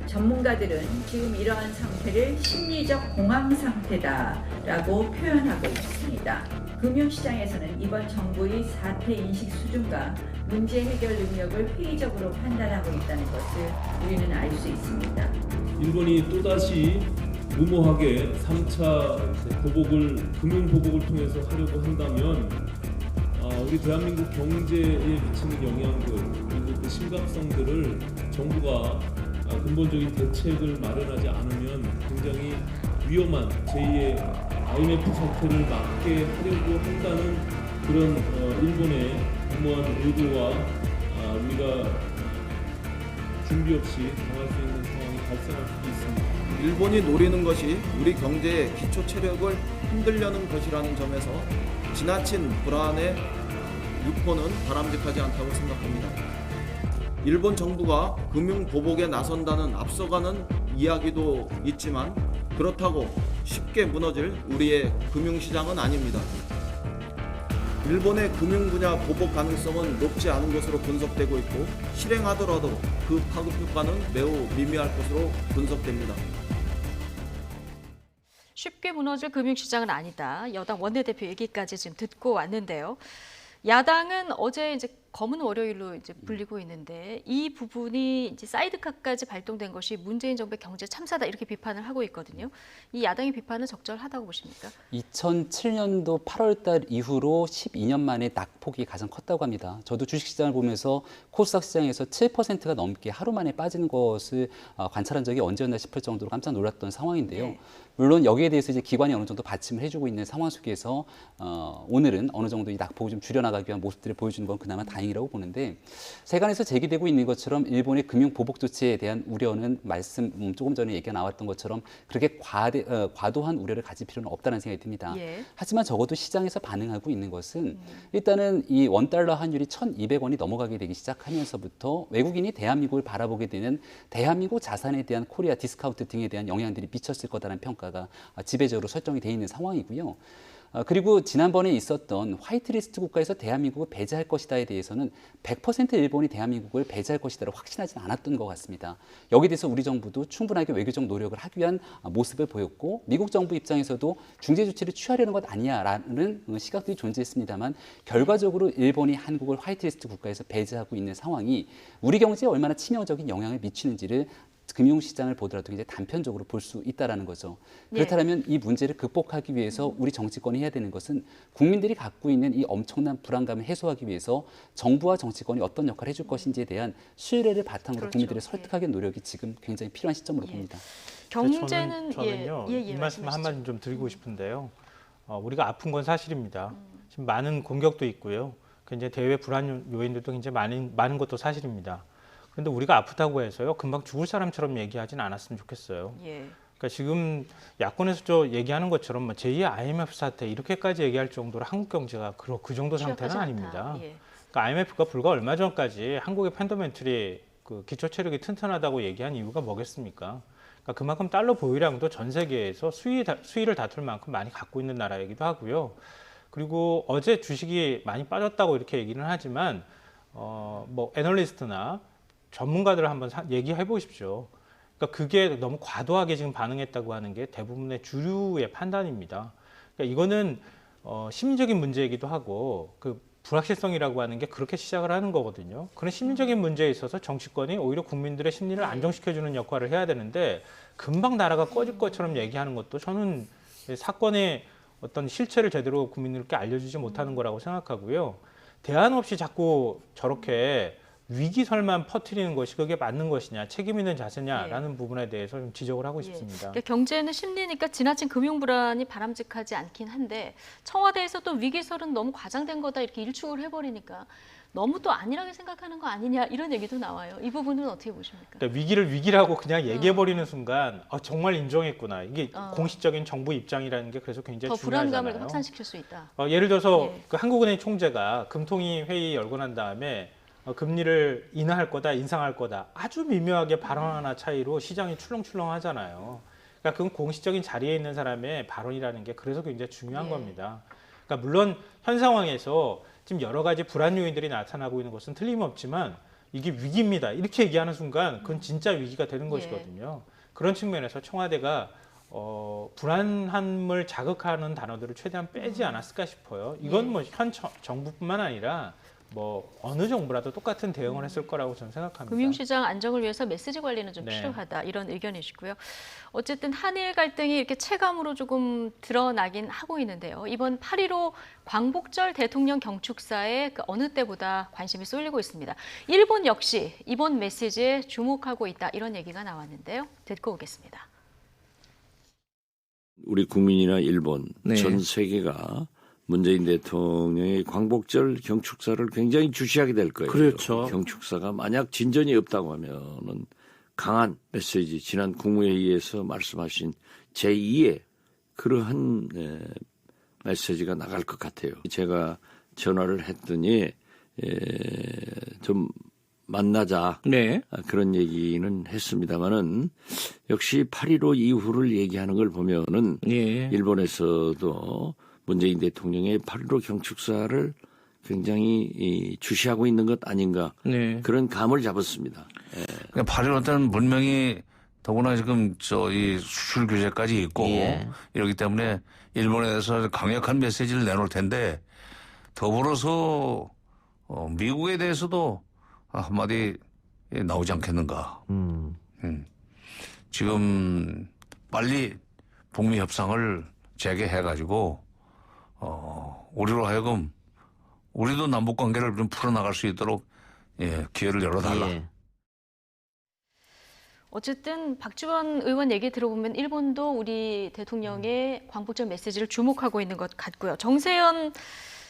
전문가들은 지금 이러한 상태를 심리적 공황 상태다라고 표현하고 있습니다. 금융시장에서는 이번 정부의 사태 인식 수준과 문제 해결 능력을 회의적으로 판단하고 있다는 것을 우리는 알 수 있습니다. 일본이 또다시 무모하게 3차 금융보복을 통해서 하려고 한다면 우리 대한민국 경제에 미치는 영향들 그리고 그 심각성들을 정부가 근본적인 대책을 마련하지 않으면 굉장히 위험한 제2의 IMF 사태를 막게 하려고 한다는 그런 일본의 무모한 의도와 우리가 준비 없이 당할 수 있는 상황이 발생할 수도 있습니다. 일본이 노리는 것이 우리 경제의 기초 체력을 흔들려는 것이라는 점에서 지나친 불안의 유포는 바람직하지 않다고 생각합니다. 일본 정부가 금융 보복에 나선다는 앞서가는 이야기도 있지만 그렇다고 쉽게 무너질 우리의 금융시장은 아닙니다. 일본의 금융 분야 보복 가능성은 높지 않은 것으로 분석되고 있고 실행하더라도 그 파급 효과는 매우 미미할 것으로 분석됩니다. 쉽게 무너질 금융시장은 아니다. 여당 원내대표 얘기까지 지금 듣고 왔는데요. 야당은 어제 이제 검은 월요일로 이제 불리고 있는데 이 부분이 이제 사이드카까지 발동된 것이 문재인 정부의 경제 참사다 이렇게 비판을 하고 있거든요. 이 야당의 비판은 적절하다고 보십니까? 2007년도 8월 달 이후로 12년 만에 낙폭이 가장 컸다고 합니다. 저도 주식시장을 보면서 코스닥 시장에서 7%가 넘게 하루 만에 빠지는 것을 관찰한 적이 언제였나 싶을 정도로 깜짝 놀랐던 상황인데요. 네. 물론 여기에 대해서 이제 기관이 어느 정도 받침을 해주고 있는 상황 속에서 오늘은 어느 정도 이 낙폭을 좀 줄여나가기 위한 모습들을 보여주는 건 그나마 다행이라고 보는데 세간에서 제기되고 있는 것처럼 일본의 금융 보복 조치에 대한 우려는 말씀 조금 전에 얘기가 나왔던 것처럼 그렇게 과도한 우려를 가질 필요는 없다는 생각이 듭니다. 예. 하지만 적어도 시장에서 반응하고 있는 것은 일단은 이 원달러 환율이 1,200원이 넘어가게 되기 시작하면서부터 외국인이 대한민국을 바라보게 되는 대한민국 자산에 대한 코리아 디스카운트 등에 대한 영향들이 미쳤을 거다라는 평가가 지배적으로 설정이 돼 있는 상황이고요. 그리고 지난번에 있었던 화이트리스트 국가에서 대한민국을 배제할 것이다에 대해서는 100% 일본이 대한민국을 배제할 것이다라고 확신하지는 않았던 것 같습니다. 여기에 대해서 우리 정부도 충분하게 외교적 노력을 하기 위한 모습을 보였고 미국 정부 입장에서도 중재 조치를 취하려는 것 아니냐라는 시각들이 존재했습니다만 결과적으로 일본이 한국을 화이트리스트 국가에서 배제하고 있는 상황이 우리 경제에 얼마나 치명적인 영향을 미치는지를 금융시장을 보더라도 이제 단편적으로 볼 수 있다는 거죠. 그렇다면 이 문제를 극복하기 위해서 우리 정치권이 해야 되는 것은 국민들이 갖고 있는 이 엄청난 불안감을 해소하기 위해서 정부와 정치권이 어떤 역할을 해줄 것인지에 대한 신뢰를 바탕으로 그렇죠. 국민들을 설득하기 노력이 지금 굉장히 필요한 시점으로 봅니다. 경제는 저는요, 이 말씀 한마디 좀 드리고 싶은데요. 우리가 아픈 건 사실입니다. 지금 많은 공격도 있고요. 굉장히 대외 불안 요인들도 굉장히 많은 것도 사실입니다. 그런데 우리가 아프다고 해서요, 금방 죽을 사람처럼 얘기하진 않았으면 좋겠어요. 예. 그러니까 지금 야권에서 얘기하는 것처럼 제2의 IMF 사태 이렇게까지 얘기할 정도로 한국 경제가 그 정도 상태는 아닙니다. 예. 그러니까 IMF가 불과 얼마 전까지 한국의 펀더멘털이 그 기초 체력이 튼튼하다고 얘기한 이유가 뭐겠습니까? 그러니까 그만큼 달러 보유량도 전 세계에서 수위를 다툴 만큼 많이 갖고 있는 나라이기도 하고요. 그리고 어제 주식이 많이 빠졌다고 이렇게 얘기는 하지만 뭐 애널리스트나 전문가들을 한번 얘기해 보십시오. 그러니까 그게 너무 과도하게 지금 반응했다고 하는 게 대부분의 주류의 판단입니다. 그러니까 이거는 심리적인 문제이기도 하고 그 불확실성이라고 하는 게 그렇게 시작을 하는 거거든요. 그런 심리적인 문제에 있어서 정치권이 오히려 국민들의 심리를 안정시켜주는 역할을 해야 되는데 금방 나라가 꺼질 것처럼 얘기하는 것도 저는 사건의 어떤 실체를 제대로 국민들께 알려주지 못하는 거라고 생각하고요. 대안 없이 자꾸 저렇게 위기설만 퍼뜨리는 것이 그게 맞는 것이냐, 책임 있는 자세냐라는 부분에 대해서 좀 지적을 하고 싶습니다. 그러니까 경제는 심리니까 지나친 금융 불안이 바람직하지 않긴 한데 청와대에서 또 위기설은 너무 과장된 거다 이렇게 일축을 해버리니까 너무 또 안일하게 생각하는 거 아니냐 이런 얘기도 나와요. 이 부분은 어떻게 보십니까? 그러니까 위기를 위기라고 그냥 얘기해버리는 순간 정말 인정했구나. 이게 공식적인 정부 입장이라는 게 그래서 굉장히 더 중요하잖아요. 불안감을 확산시킬 수 있다. 예를 들어서 그 한국은행 총재가 금통위 회의 열고 난 다음에 금리를 인하할 거다, 인상할 거다. 아주 미묘하게 발언 하나 차이로 시장이 출렁출렁하잖아요. 그러니까 그건 공식적인 자리에 있는 사람의 발언이라는 게 그래서 굉장히 중요한 겁니다. 그러니까 물론 현 상황에서 지금 여러 가지 불안 요인들이 나타나고 있는 것은 틀림없지만 이게 위기입니다. 이렇게 얘기하는 순간 그건 진짜 위기가 되는 것이거든요. 그런 측면에서 청와대가 불안함을 자극하는 단어들을 최대한 빼지 않았을까 싶어요. 이건 뭐 현 정부뿐만 아니라 뭐 어느 정부라도 똑같은 대응을 했을 거라고 저는 생각합니다. 금융시장 안정을 위해서 메시지 관리는 좀 필요하다 이런 의견이시고요. 어쨌든 한일 갈등이 이렇게 체감으로 조금 드러나긴 하고 있는데요. 이번 8.15 광복절 대통령 경축사에 그 어느 때보다 관심이 쏠리고 있습니다. 일본 역시 이번 메시지에 주목하고 있다 이런 얘기가 나왔는데요. 듣고 오겠습니다. 우리 국민이나 일본, 전 세계가 문재인 대통령의 광복절 경축사를 굉장히 주시하게 될 거예요. 그렇죠. 경축사가 만약 진전이 없다고 하면은 강한 메시지, 지난 국무회의에서 말씀하신 제2의 그러한 메시지가 나갈 것 같아요. 제가 전화를 했더니 좀 만나자 그런 얘기는 했습니다만은 역시 8.15 이후를 얘기하는 걸 보면은 일본에서도 문재인 대통령의 8.15 경축사를 굉장히 주시하고 있는 것 아닌가 그런 감을 잡았습니다. 그러니까 8.15 때는 분명히 더구나 지금 이 수출 규제까지 있고 이러기 때문에 일본에 대해서 강력한 메시지를 내놓을 텐데 더불어서 미국에 대해서도 한마디 나오지 않겠는가. 지금 빨리 북미 협상을 재개해가지고 우리로 하여금 우리도 남북 관계를 좀 풀어나갈 수 있도록 기회를 열어달라. 어쨌든 박지원 의원 얘기 들어보면 일본도 우리 대통령의 광복절 메시지를 주목하고 있는 것 같고요. 정세현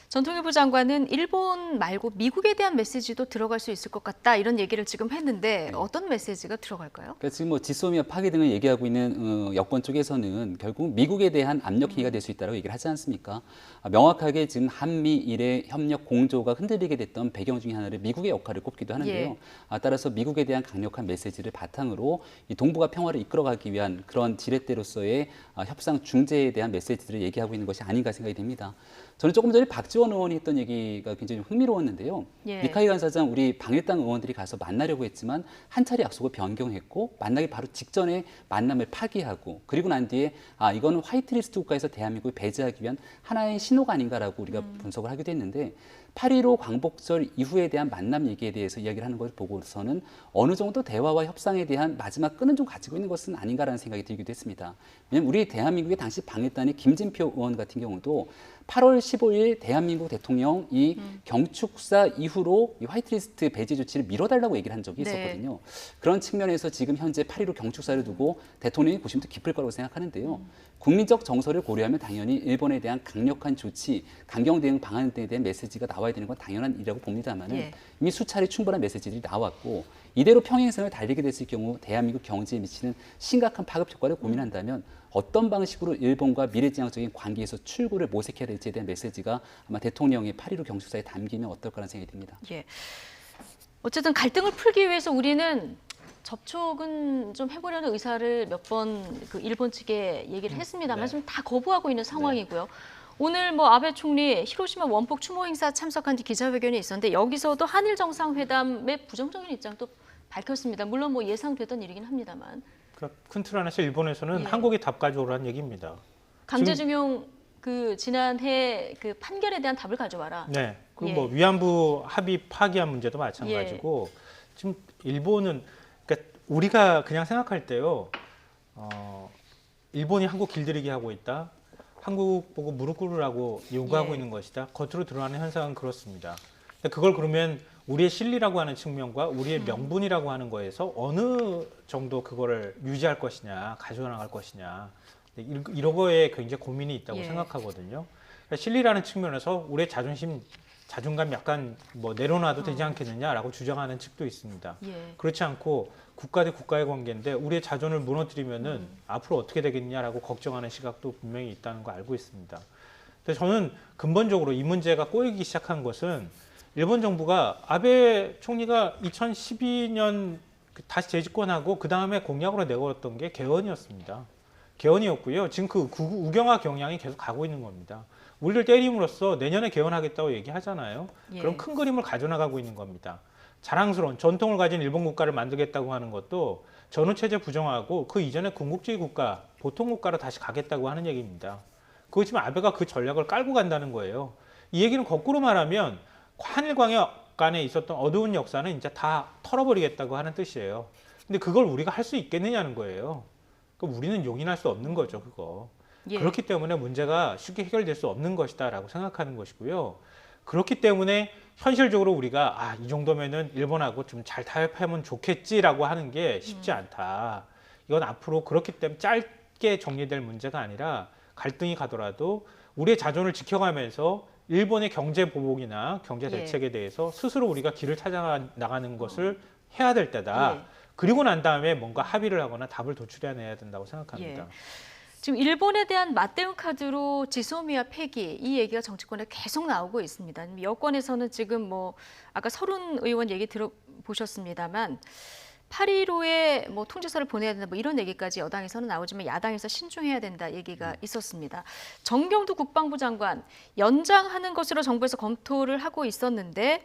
전 통일부 장관은 일본 말고 미국에 대한 메시지도 들어갈 수 있을 것 같다 이런 얘기를 지금 했는데 어떤 메시지가 들어갈까요? 그러니까 지금 뭐 지소미아 파기 등을 얘기하고 있는 여권 쪽에서는 결국 미국에 대한 압력 행위가 될 수 있다고 얘기를 하지 않습니까? 명확하게 지금 한미일의 협력 공조가 흔들리게 됐던 배경 중에 하나를 미국의 역할을 꼽기도 하는데요. 따라서 미국에 대한 강력한 메시지를 바탕으로 이 동북아 평화를 이끌어가기 위한 그런 지렛대로서의 협상 중재에 대한 메시지들을 얘기하고 있는 것이 아닌가 생각이 됩니다. 저는 조금 전에 박지원 의원이 했던 얘기가 굉장히 흥미로웠는데요. 니카이 간사장 우리 방일당 의원들이 가서 만나려고 했지만 한 차례 약속을 변경했고 만나기 바로 직전에 만남을 파기하고 그리고 난 뒤에 이거는 화이트리스트 국가에서 대한민국을 배제하기 위한 하나의 신호가 아닌가라고 우리가 분석을 하기도 했는데 8.15 광복절 이후에 대한 만남 얘기에 대해서 이야기를 하는 것을 보고서는 어느 정도 대화와 협상에 대한 마지막 끈은 좀 가지고 있는 것은 아닌가라는 생각이 들기도 했습니다. 왜냐하면 우리 대한민국의 당시 방일단의 김진표 의원 같은 경우도 8월 15일 대한민국 대통령이 경축사 이후로 이 화이트리스트 배제 조치를 미뤄달라고 얘기를 한 적이 있었거든요. 그런 측면에서 지금 현재 8.15 경축사를 두고 대통령이 고심도 깊을 거라고 생각하는데요. 국민적 정서를 고려하면 당연히 일본에 대한 강력한 조치, 강경 대응 방안 등에 대한 메시지가 나와야 되는 건 당연한 일이라고 봅니다만은 이미 수차례 충분한 메시지들이 나왔고 이대로 평행선을 달리게 됐을 경우 대한민국 경제에 미치는 심각한 파급 효과를 고민한다면 어떤 방식으로 일본과 미래지향적인 관계에서 출구를 모색해야 될지에 대한 메시지가 아마 대통령의 8.15 경축사에 담기면 어떨까라는 생각이 듭니다. 어쨌든 갈등을 풀기 위해서 우리는 접촉은 좀 해보려는 의사를 몇 번 그 일본 측에 얘기를 했습니다만 지금 다 거부하고 있는 상황이고요. 오늘 뭐 아베 총리 히로시마 원폭 추모 행사 참석한 뒤 기자회견이 있었는데 여기서도 한일 정상회담의 부정적인 입장도 밝혔습니다. 물론 뭐 예상되던 일이긴 합니다만. 그러니까 큰 틀 안에서 일본에서는 한국이 답 가져오라는 얘기입니다. 강제징용 그 지난해 그 판결에 대한 답을 가져와라. 그리고 뭐 위안부 합의 파기한 문제도 마찬가지고 지금 일본은 그러니까 우리가 그냥 생각할 때요. 일본이 한국 길들이기 하고 있다. 한국 보고 무릎 꿇으라고 요구하고 있는 것이다. 겉으로 드러나는 현상은 그렇습니다. 그걸 그러면 우리의 실리라고 하는 측면과 우리의 명분이라고 하는 거에서 어느 정도 그거를 유지할 것이냐, 가져나갈 것이냐 이런 거에 굉장히 고민이 있다고 생각하거든요. 그러니까 실리라는 측면에서 우리의 자존감 약간 뭐 내려놔도 되지 않겠느냐라고 주장하는 측도 있습니다. 그렇지 않고 국가 대 국가의 관계인데 우리의 자존을 무너뜨리면은 앞으로 어떻게 되겠냐라고 걱정하는 시각도 분명히 있다는 거 알고 있습니다. 근데 저는 근본적으로 이 문제가 꼬이기 시작한 것은 일본 정부가 아베 총리가 2012년 다시 재집권하고 그 다음에 공약으로 내걸었던 게 개헌이었습니다. 개헌이었고요. 지금 그 우경화 경향이 계속 가고 있는 겁니다. 우리를 때림으로써 내년에 개헌하겠다고 얘기하잖아요. 그럼 큰 그림을 가져나가고 있는 겁니다. 자랑스러운 전통을 가진 일본 국가를 만들겠다고 하는 것도 전후체제 부정하고 그 이전에 군국주의 국가, 보통 국가로 다시 가겠다고 하는 얘기입니다. 그거 지금 아베가 그 전략을 깔고 간다는 거예요. 이 얘기는 거꾸로 말하면 한일 광역 간에 있었던 어두운 역사는 이제 다 털어버리겠다고 하는 뜻이에요. 근데 그걸 우리가 할 수 있겠느냐는 거예요. 우리는 용인할 수 없는 거죠, 그거. 예. 그렇기 때문에 문제가 쉽게 해결될 수 없는 것이다라고 생각하는 것이고요. 그렇기 때문에 현실적으로 우리가 이 정도면은 일본하고 좀 잘 타협하면 좋겠지라고 하는 게 쉽지 않다. 이건 앞으로 그렇기 때문에 짧게 정리될 문제가 아니라 갈등이 가더라도 우리의 자존을 지켜가면서 일본의 경제 보복이나 경제 대책에 대해서 스스로 우리가 길을 찾아 나가는 것을 해야 될 때다. 그리고 난 다음에 뭔가 합의를 하거나 답을 도출해내야 된다고 생각합니다. 지금 일본에 대한 맞대응 카드로 지소미아 폐기 이 얘기가 정치권에 계속 나오고 있습니다. 여권에서는 지금 아까 서른 의원 얘기 들어보셨습니다만 8.15에 통지서를 보내야 된다 이런 얘기까지 여당에서는 나오지만 야당에서 신중해야 된다 얘기가 있었습니다. 정경두 국방부 장관 연장하는 것으로 정부에서 검토를 하고 있었는데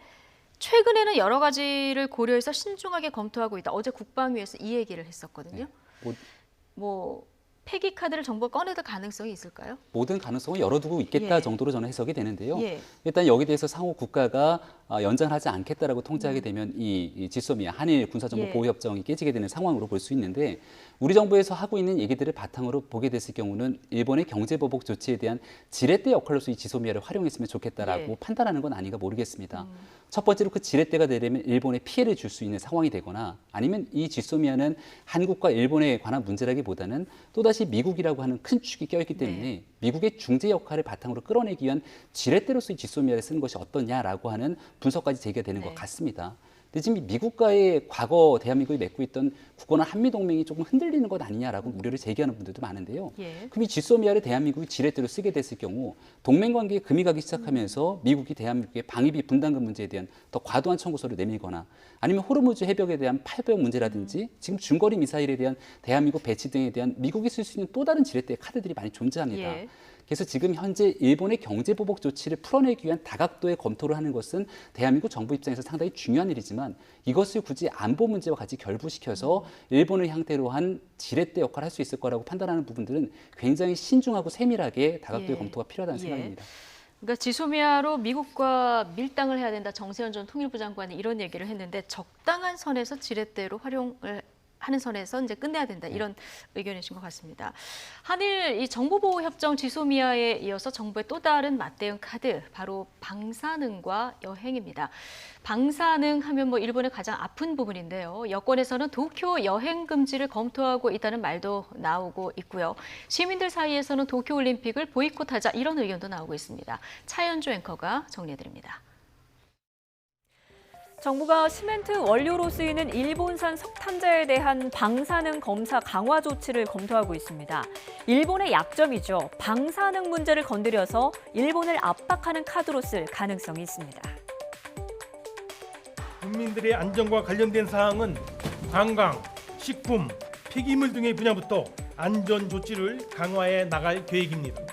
최근에는 여러 가지를 고려해서 신중하게 검토하고 있다. 어제 국방위에서 이 얘기를 했었거든요. 폐기 카드를 정부가 꺼내들 가능성이 있을까요? 모든 가능성을 열어두고 있겠다 예. 정도로 저는 해석이 되는데요. 예. 일단 여기에 대해서 상호 국가가 연장하지 않겠다라고 통지하게 되면 이 지소미아 한일 군사정보 예. 보호협정이 깨지게 되는 상황으로 볼 수 있는데 우리 정부에서 하고 있는 얘기들을 바탕으로 보게 됐을 경우는 일본의 경제보복 조치에 대한 지렛대 역할로서 이 지소미아를 활용했으면 좋겠다라고 예. 판단하는 건 아닌가 모르겠습니다. 첫 번째로 그 지렛대가 되려면 일본에 피해를 줄 수 있는 상황이 되거나 아니면 이 지소미아는 한국과 일본에 관한 문제라기보다는 또다시 미국이라고 하는 큰 축이 껴있기 때문에 미국의 중재 역할을 바탕으로 끌어내기 위한 지렛대로서 이 지소미아를 쓰는 것이 어떠냐라고 하는 분석까지 제기가 되는 것 같습니다. 근데 지금 미국과의 과거 대한민국이 맺고 있던 굳건한 한미동맹이 조금 흔들리는 것 아니냐라고 우려를 제기하는 분들도 많은데요. 그럼 이 지소미아를 대한민국이 지렛대로 쓰게 됐을 경우 동맹관계에 금이 가기 시작하면서 미국이 대한민국의 방위비 분담금 문제에 대한 더 과도한 청구서를 내밀거나 아니면 호르무즈 해벽에 대한 파병 문제라든지 지금 중거리 미사일에 대한 대한민국 배치 등에 대한 미국이 쓸 수 있는 또 다른 지렛대의 카드들이 많이 존재합니다. 그래서 지금 현재 일본의 경제보복 조치를 풀어내기 위한 다각도의 검토를 하는 것은 대한민국 정부 입장에서 상당히 중요한 일이지만 이것을 굳이 안보 문제와 같이 결부시켜서 일본을 형태로 한 지렛대 역할을 할 수 있을 거라고 판단하는 부분들은 굉장히 신중하고 세밀하게 다각도의 검토가 필요하다는 생각입니다. 그러니까 지소미아로 미국과 밀당을 해야 된다. 정세현 전 통일부 장관이 이런 얘기를 했는데 적당한 선에서 지렛대로 활용을 하는 선에서 이제 끝내야 된다 이런 의견이신 것 같습니다. 한일 이 정보보호협정 지소미아에 이어서 정부의 또 다른 맞대응 카드 바로 방사능과 여행입니다. 방사능 하면 일본의 가장 아픈 부분인데요. 여권에서는 도쿄 여행 금지를 검토하고 있다는 말도 나오고 있고요. 시민들 사이에서는 도쿄올림픽을 보이콧하자 이런 의견도 나오고 있습니다. 차현주 앵커가 정리해드립니다. 정부가 시멘트 원료로 쓰이는 일본산 석탄재에 대한 방사능 검사 강화 조치를 검토하고 있습니다. 일본의 약점이죠. 방사능 문제를 건드려서 일본을 압박하는 카드로 쓸 가능성이 있습니다. 국민들의 안전과 관련된 사항은 관광, 식품, 폐기물 등의 분야부터 안전 조치를 강화해 나갈 계획입니다.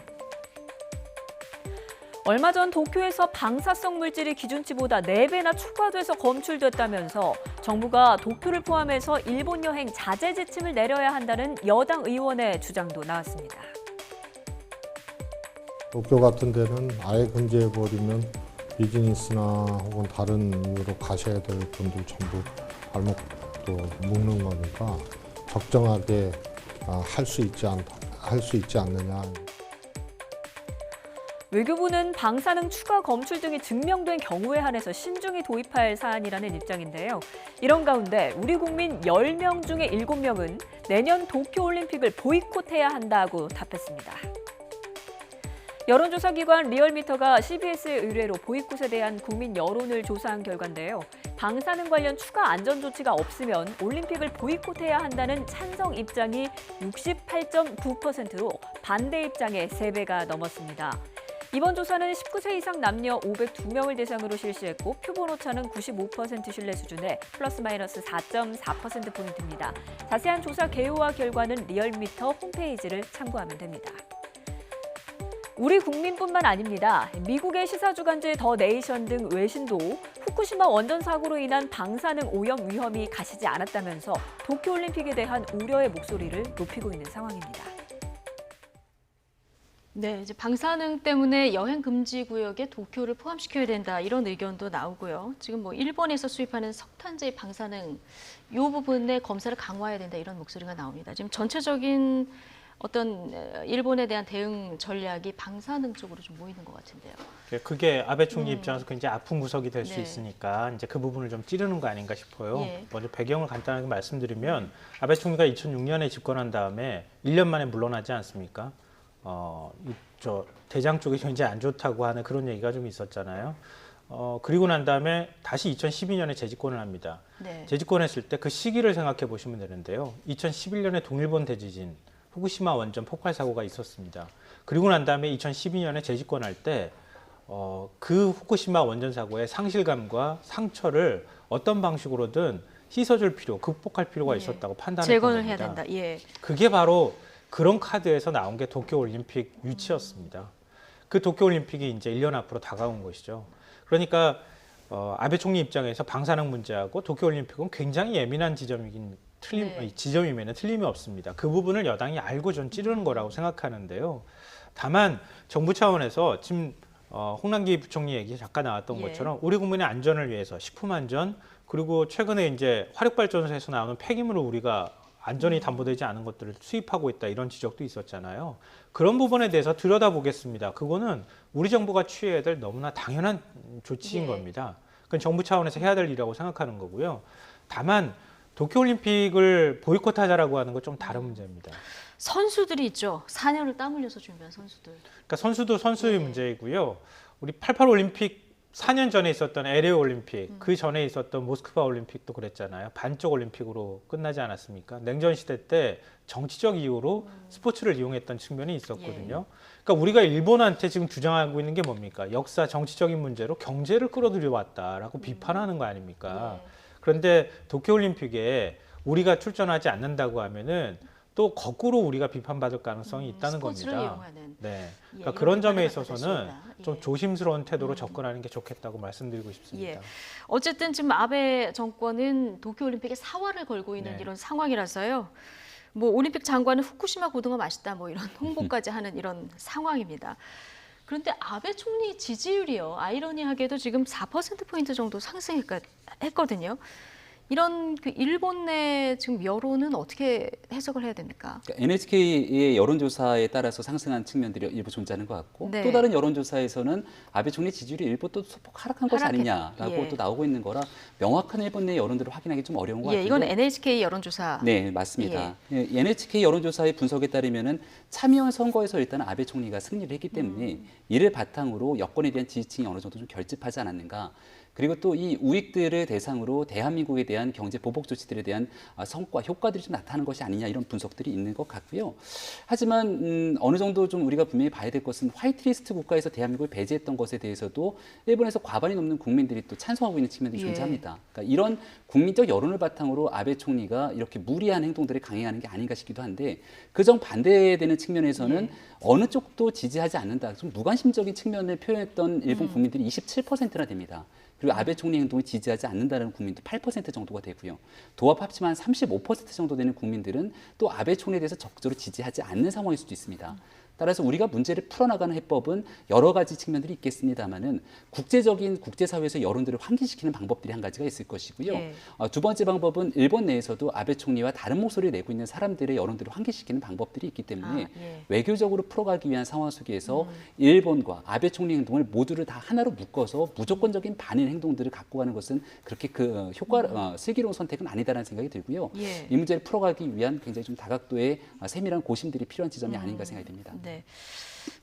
얼마 전 도쿄에서 방사성 물질이 기준치보다 4배나 추가돼서 검출됐다면서 정부가 도쿄를 포함해서 일본 여행 자제 지침을 내려야 한다는 여당 의원의 주장도 나왔습니다. 도쿄 같은 데는 아예 금지해버리면 비즈니스나 혹은 다른 이유로 가셔야 될 분들 전부 발목도 묶는 거니까 적정하게 할 수 있지 않느냐. 외교부는 방사능 추가 검출 등이 증명된 경우에 한해서 신중히 도입할 사안이라는 입장인데요. 이런 가운데 우리 국민 10명 중에 7명은 내년 도쿄올림픽을 보이콧해야 한다고 답했습니다. 여론조사기관 리얼미터가 CBS의 의뢰로 보이콧에 대한 국민 여론을 조사한 결과인데요. 방사능 관련 추가 안전조치가 없으면 올림픽을 보이콧해야 한다는 찬성 입장이 68.9%로 반대 입장의 3배가 넘었습니다. 이번 조사는 19세 이상 남녀 502명을 대상으로 실시했고 표본 오차는 95% 신뢰 수준에 플러스 마이너스 4.4%포인트입니다. 자세한 조사 개요와 결과는 리얼미터 홈페이지를 참고하면 됩니다. 우리 국민뿐만 아닙니다. 미국의 시사주간지 더 네이션 등 외신도 후쿠시마 원전 사고로 인한 방사능 오염 위험이 가시지 않았다면서 도쿄올림픽에 대한 우려의 목소리를 높이고 있는 상황입니다. 네, 이제 방사능 때문에 여행 금지 구역에 도쿄를 포함시켜야 된다 이런 의견도 나오고요. 지금 뭐 일본에서 수입하는 석탄재 방사능 이 부분에 검사를 강화해야 된다 이런 목소리가 나옵니다. 지금 전체적인 어떤 일본에 대한 대응 전략이 방사능 쪽으로 좀 모이는 것 같은데요. 그게 아베 총리 입장에서 굉장히 아픈 구석이 될 수 네. 있으니까 이제 그 부분을 좀 찌르는 거 아닌가 싶어요. 예. 먼저 배경을 간단하게 말씀드리면 아베 총리가 2006년에 집권한 다음에 1년 만에 물러나지 않습니까? 저 대장 쪽이 굉장히 안 좋다고 하는 그런 얘기가 좀 있었잖아요. 그리고 난 다음에 다시 2012년에 재집권을 합니다. 네. 재집권했을 때 그 시기를 생각해 보시면 되는데요. 2011년에 동일본 대지진, 후쿠시마 원전 폭발 사고가 있었습니다. 그리고 난 다음에 2012년에 재집권할 때 그 후쿠시마 원전 사고의 상실감과 상처를 어떤 방식으로든 씻어줄 필요, 극복할 필요가 있었다고 판단했던 재건을 겁니다. 해야 된다. 예. 그게 바로 그런 카드에서 나온 게 도쿄올림픽 유치였습니다. 그 도쿄올림픽이 이제 1년 앞으로 다가온 것이죠. 그러니까 아베 총리 입장에서 방사능 문제하고 도쿄올림픽은 굉장히 예민한 지점이긴 지점이면 틀림이 없습니다. 그 부분을 여당이 알고 좀 찌르는 거라고 생각하는데요. 다만 정부 차원에서 지금 홍남기 부총리 얘기 잠깐 나왔던 것처럼 우리 국민의 안전을 위해서 식품 안전 그리고 최근에 이제 화력발전소에서 나오는 폐기물을 우리가 안전이 담보되지 않은 것들을 수입하고 있다 이런 지적도 있었잖아요. 그런 부분에 대해서 들여다보겠습니다. 그거는 우리 정부가 취해야 될 너무나 당연한 조치인 겁니다. 그건 정부 차원에서 해야 될 일이라고 생각하는 거고요. 다만 도쿄올림픽을 보이콧하자라고 하는 건 좀 다른 문제입니다. 선수들이 있죠. 4년을 땀 흘려서 준비한 선수들. 그러니까 선수도 선수의 문제이고요. 우리 88 올림픽 4년 전에 있었던 LA 올림픽, 그 전에 있었던 모스크바 올림픽도 그랬잖아요. 반쪽 올림픽으로 끝나지 않았습니까? 냉전 시대 때 정치적 이유로 스포츠를 이용했던 측면이 있었거든요. 그러니까 우리가 일본한테 지금 주장하고 있는 게 뭡니까? 역사 정치적인 문제로 경제를 끌어들여 왔다라고 비판하는 거 아닙니까? 그런데 도쿄올림픽에 우리가 출전하지 않는다고 하면은 또 거꾸로 우리가 비판받을 가능성이 있다는 스포츠를 겁니다. 이용하는. 네. 예, 그러니까 그런 점에 비판을 있어서는 받을 좀 조심스러운 태도로 접근하는 게 좋겠다고 말씀드리고 싶습니다. 예. 어쨌든 지금 아베 정권은 도쿄올림픽에 사활을 걸고 있는 이런 상황이라서요. 뭐 올림픽 장관은 후쿠시마 고등어 맛있다 뭐 이런 홍보까지 하는 이런 상황입니다. 그런데 아베 총리 지지율이요. 아이러니하게도 지금 4%포인트 정도 상승했거든요. 이런 그 일본 내 지금 여론은 어떻게 해석을 해야 됩니까? 그러니까 NHK의 여론조사에 따라서 상승한 측면들이 일부 존재하는 것 같고 네. 또 다른 여론조사에서는 아베 총리 지지율이 일부 또 소폭 하락한 것이 아니냐라고 또 나오고 있는 거라 명확한 일본 내 여론들을 확인하기 좀 어려운 것 같은데. 이건 NHK 여론조사. 네, 맞습니다. NHK 여론조사의 분석에 따르면은 참여한 선거에서 일단 아베 총리가 승리를 했기 때문에 이를 바탕으로 여권에 대한 지지층이 어느 정도 좀 결집하지 않았는가. 그리고 또 이 우익들을 대상으로 대한민국에 대한 경제 보복 조치들에 대한 성과, 효과들이 좀 나타나는 것이 아니냐 이런 분석들이 있는 것 같고요. 하지만 어느 정도 좀 우리가 분명히 봐야 될 것은 화이트리스트 국가에서 대한민국을 배제했던 것에 대해서도 일본에서 과반이 넘는 국민들이 또 찬성하고 있는 측면들이 존재합니다. 그러니까 이런 국민적 여론을 바탕으로 아베 총리가 이렇게 무리한 행동들을 강행하는 게 아닌가 싶기도 한데 그정 반대되는 측면에서는 어느 쪽도 지지하지 않는다. 좀 무관심적인 측면을 표현했던 일본 국민들이 27%나 됩니다. 그리고 아베 총리 행동을 지지하지 않는다는 국민도 8% 정도가 되고요. 도합 합치면 35% 정도 되는 국민들은 또 아베 총리에 대해서 적극적으로 지지하지 않는 상황일 수도 있습니다. 따라서 우리가 문제를 풀어나가는 해법은 여러 가지 측면들이 있겠습니다만은 국제적인 국제사회에서 여론들을 환기시키는 방법들이 한 가지가 있을 것이고요. 두 번째 방법은 일본 내에서도 아베 총리와 다른 목소리를 내고 있는 사람들의 여론들을 환기시키는 방법들이 있기 때문에 외교적으로 풀어가기 위한 상황 속에서 일본과 아베 총리 행동을 모두를 다 하나로 묶어서 무조건적인 반일 행동들을 갖고 가는 것은 그렇게 그 슬기로운 선택은 아니다라는 생각이 들고요. 이 문제를 풀어가기 위한 굉장히 좀 다각도의 세밀한 고심들이 필요한 지점이 아닌가 생각이 듭니다. 네.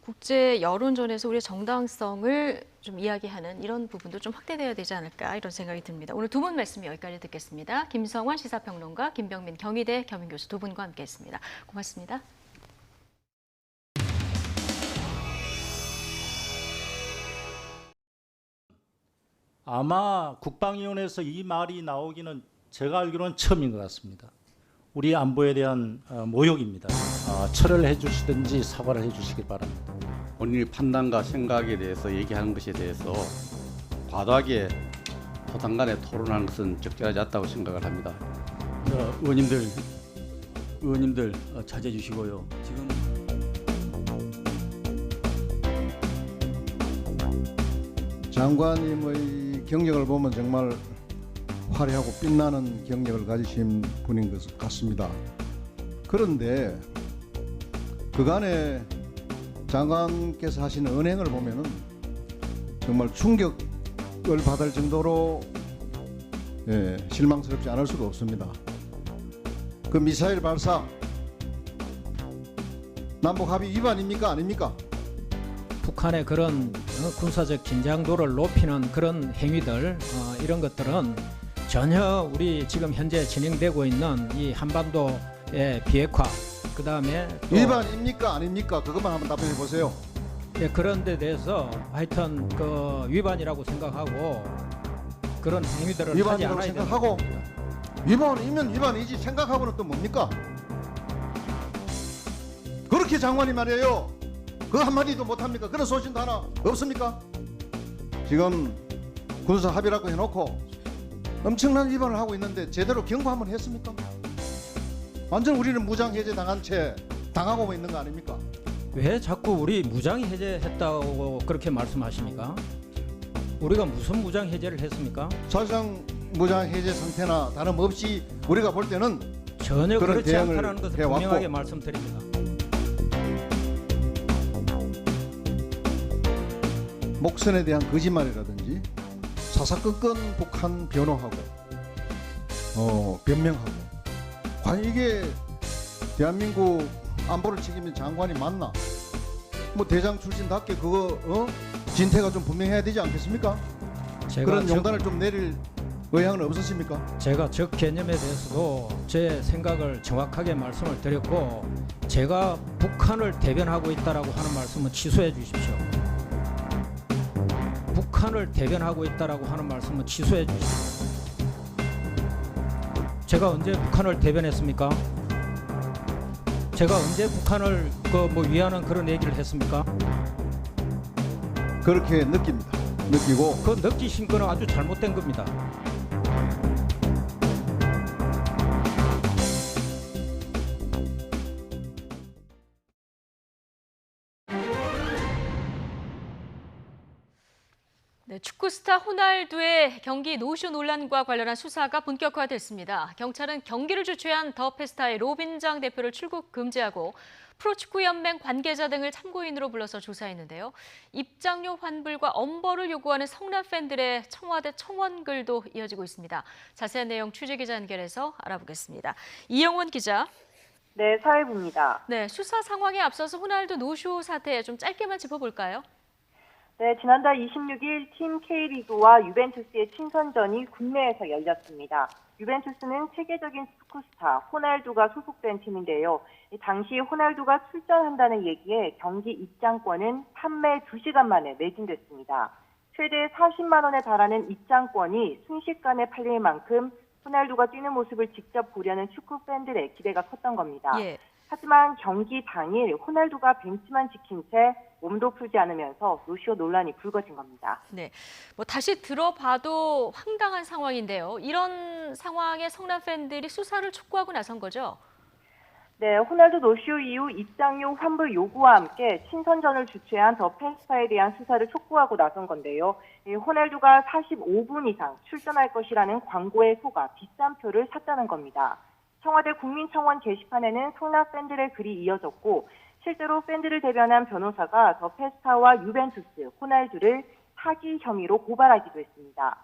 국제 여론전에서 우리의 정당성을 좀 이야기하는 이런 부분도 좀 확대돼야 되지 않을까 이런 생각이 듭니다. 오늘 두 분 말씀 여기까지 듣겠습니다. 김성환 시사평론가, 김병민 경희대 겸임교수 두 분과 함께했습니다. 고맙습니다. 아마 국방위원회에서 이 말이 나오기는 제가 알기로는 처음인 것 같습니다. 우리 안보에 대한 모욕입니다. 철회를 해주시든지 사과를 해주시기 바랍니다. 본인의 판단과 생각에 대해서 얘기하는 것에 대해서 과도하게 토당 간에 토론하는 것은 적절하지 않다고 생각을 합니다. 의원님들 자제해 주시고요. 지금 장관님의 경력을 보면 정말 화려하고 빛나는 경력을 가지신 분인 것 같습니다. 그런데 그간에 장관께서 하시는 언행을 보면은 정말 충격을 받을 정도로 실망스럽지 않을 수가 없습니다. 그 미사일 발사 남북 합의 위반입니까 아닙니까? 북한의 그런 군사적 긴장도를 높이는 그런 행위들 이런 것들은 전혀 우리 지금 현재 진행되고 있는 이 한반도의 비핵화 그다음에 위반입니까 아닙니까? 그것만 한번 답변해 보세요. 예, 그런 데 대해서 하여튼 그 위반이라고 생각하고 그런 행위들을 하지 위반이라고 않아야 생각하고 위반이면 위반이지 생각하고는 또 뭡니까? 그렇게 장관이 말이에요. 그 한마디도 못합니까? 그런 소신도 하나 없습니까? 지금 군사 합의라고 해놓고 엄청난 위반을 하고 있는데 제대로 경고 한번 했습니까? 완전 우리는 무장해제 당한 채 당하고 있는 거 아닙니까? 왜 자꾸 우리 무장 해제했다고 그렇게 말씀하십니까? 우리가 무슨 무장 해제를 했습니까? 사실상 무장 해제 상태나 다름없이 우리가 볼 때는 전혀 그런 그렇지 대응을 않다는 것을 해왔고 분명하게 말씀드립니다. 목선에 대한 거짓말이라든지 사사건건 북한 변호하고 변명하고 과연 이게 대한민국 안보를 책임진 장관이 맞나? 뭐 대장 출신답게 그거 진퇴가 좀 분명해야 되지 않겠습니까? 그런 용단을 좀 내릴 의향은 없으십니까? 제가 적 개념에 대해서도 제 생각을 정확하게 말씀을 드렸고 제가 북한을 대변하고 있다라고 하는 말씀은 취소해 주십시오. 북한을 대변하고 있다라고 하는 말씀은 취소해 주십시오. 제가 언제 북한을 대변했습니까? 제가 언제 북한을 위하는 그런 얘기를 했습니까? 그렇게 느낍니다. 느끼고 그 느끼신 거는 아주 잘못된 겁니다. 네, 축구 스타 호날두의 경기 노쇼 논란과 관련한 수사가 본격화됐습니다. 경찰은 경기를 주최한 더 페스타의 로빈장 대표를 출국 금지하고 프로축구연맹 관계자 등을 참고인으로 불러서 조사했는데요. 입장료 환불과 엄벌을 요구하는 성남 팬들의 청와대 청원글도 이어지고 있습니다. 자세한 내용 취재기자 연결해서 알아보겠습니다. 이영원 기자. 네, 사회부입니다. 네, 수사 상황에 앞서서 호날두 노쇼 사태 좀 짧게만 짚어볼까요? 네, 지난달 26일 팀 K리그와 유벤투스의 친선전이 국내에서 열렸습니다. 유벤투스는 세계적인 스포츠스타 호날두가 소속된 팀인데요. 당시 호날두가 출전한다는 얘기에 경기 입장권은 판매 2시간 만에 매진됐습니다. 최대 40만 원에 달하는 입장권이 순식간에 팔릴 만큼 호날두가 뛰는 모습을 직접 보려는 축구 팬들의 기대가 컸던 겁니다. 예. 하지만 경기 당일 호날두가 벤치만 지킨 채 몸도 풀지 않으면서 노쇼 논란이 불거진 겁니다. 네, 다시 들어봐도 황당한 상황인데요. 이런 상황에 성남 팬들이 수사를 촉구하고 나선 거죠? 네, 호날두 노쇼 이후 입장료 환불 요구와 함께 친선전을 주최한 더 페스타에 대한 수사를 촉구하고 나선 건데요. 호날두가 45분 이상 출전할 것이라는 광고에 속아 비싼 표를 샀다는 겁니다. 청와대 국민청원 게시판에는 성남 팬들의 글이 이어졌고 실제로 팬들을 대변한 변호사가 더 페스타와 유벤투스, 호날두를 사기 혐의로 고발하기도 했습니다.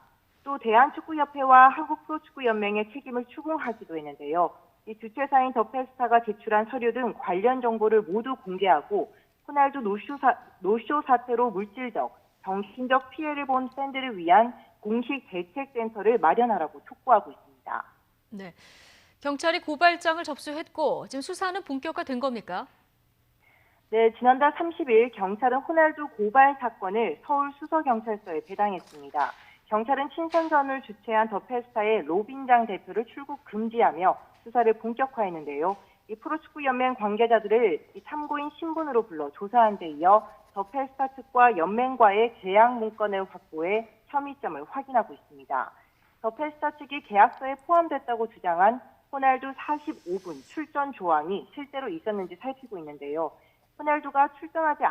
또 대한축구협회와 한국프로축구연맹의 책임을 추궁하기도 했는데요. 이 주최사인 더 페스타가 제출한 서류 등 관련 정보를 모두 공개하고 호날두 노쇼 사태로 물질적, 정신적 피해를 본 팬들을 위한 공식 대책센터를 마련하라고 촉구하고 있습니다. 네, 경찰이 고발장을 접수했고 지금 수사는 본격화된 겁니까? 네, 지난달 30일 경찰은 호날두 고발 사건을 서울 수서경찰서에 배당했습니다. 경찰은 친선전을 주최한 더 페스타의 로빈장 대표를 출국 금지하며 수사를 본격화했는데요. 이 프로축구연맹 관계자들을 참고인 신분으로 불러 조사한 데 이어 더 펠스타 측과 연맹과의 계약 문건을 확보해 혐의점을 확인하고 있습니다. 더 펠스타 측이 계약서에 포함됐다고 주장한 호날두 45분 출전 조항이 실제로 있었는지 살피고 있는데요. 호날두가 출전하지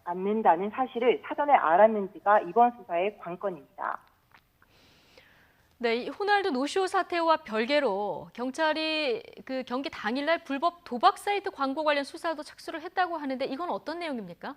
않는다는 사실을 사전에 알았는지가 이번 수사의 관건입니다. 네, 이 호날두 노쇼 사태와 별개로 경찰이 그 경기 당일날 불법 도박 사이트 광고 관련 수사도 착수를 했다고 하는데 이건 어떤 내용입니까?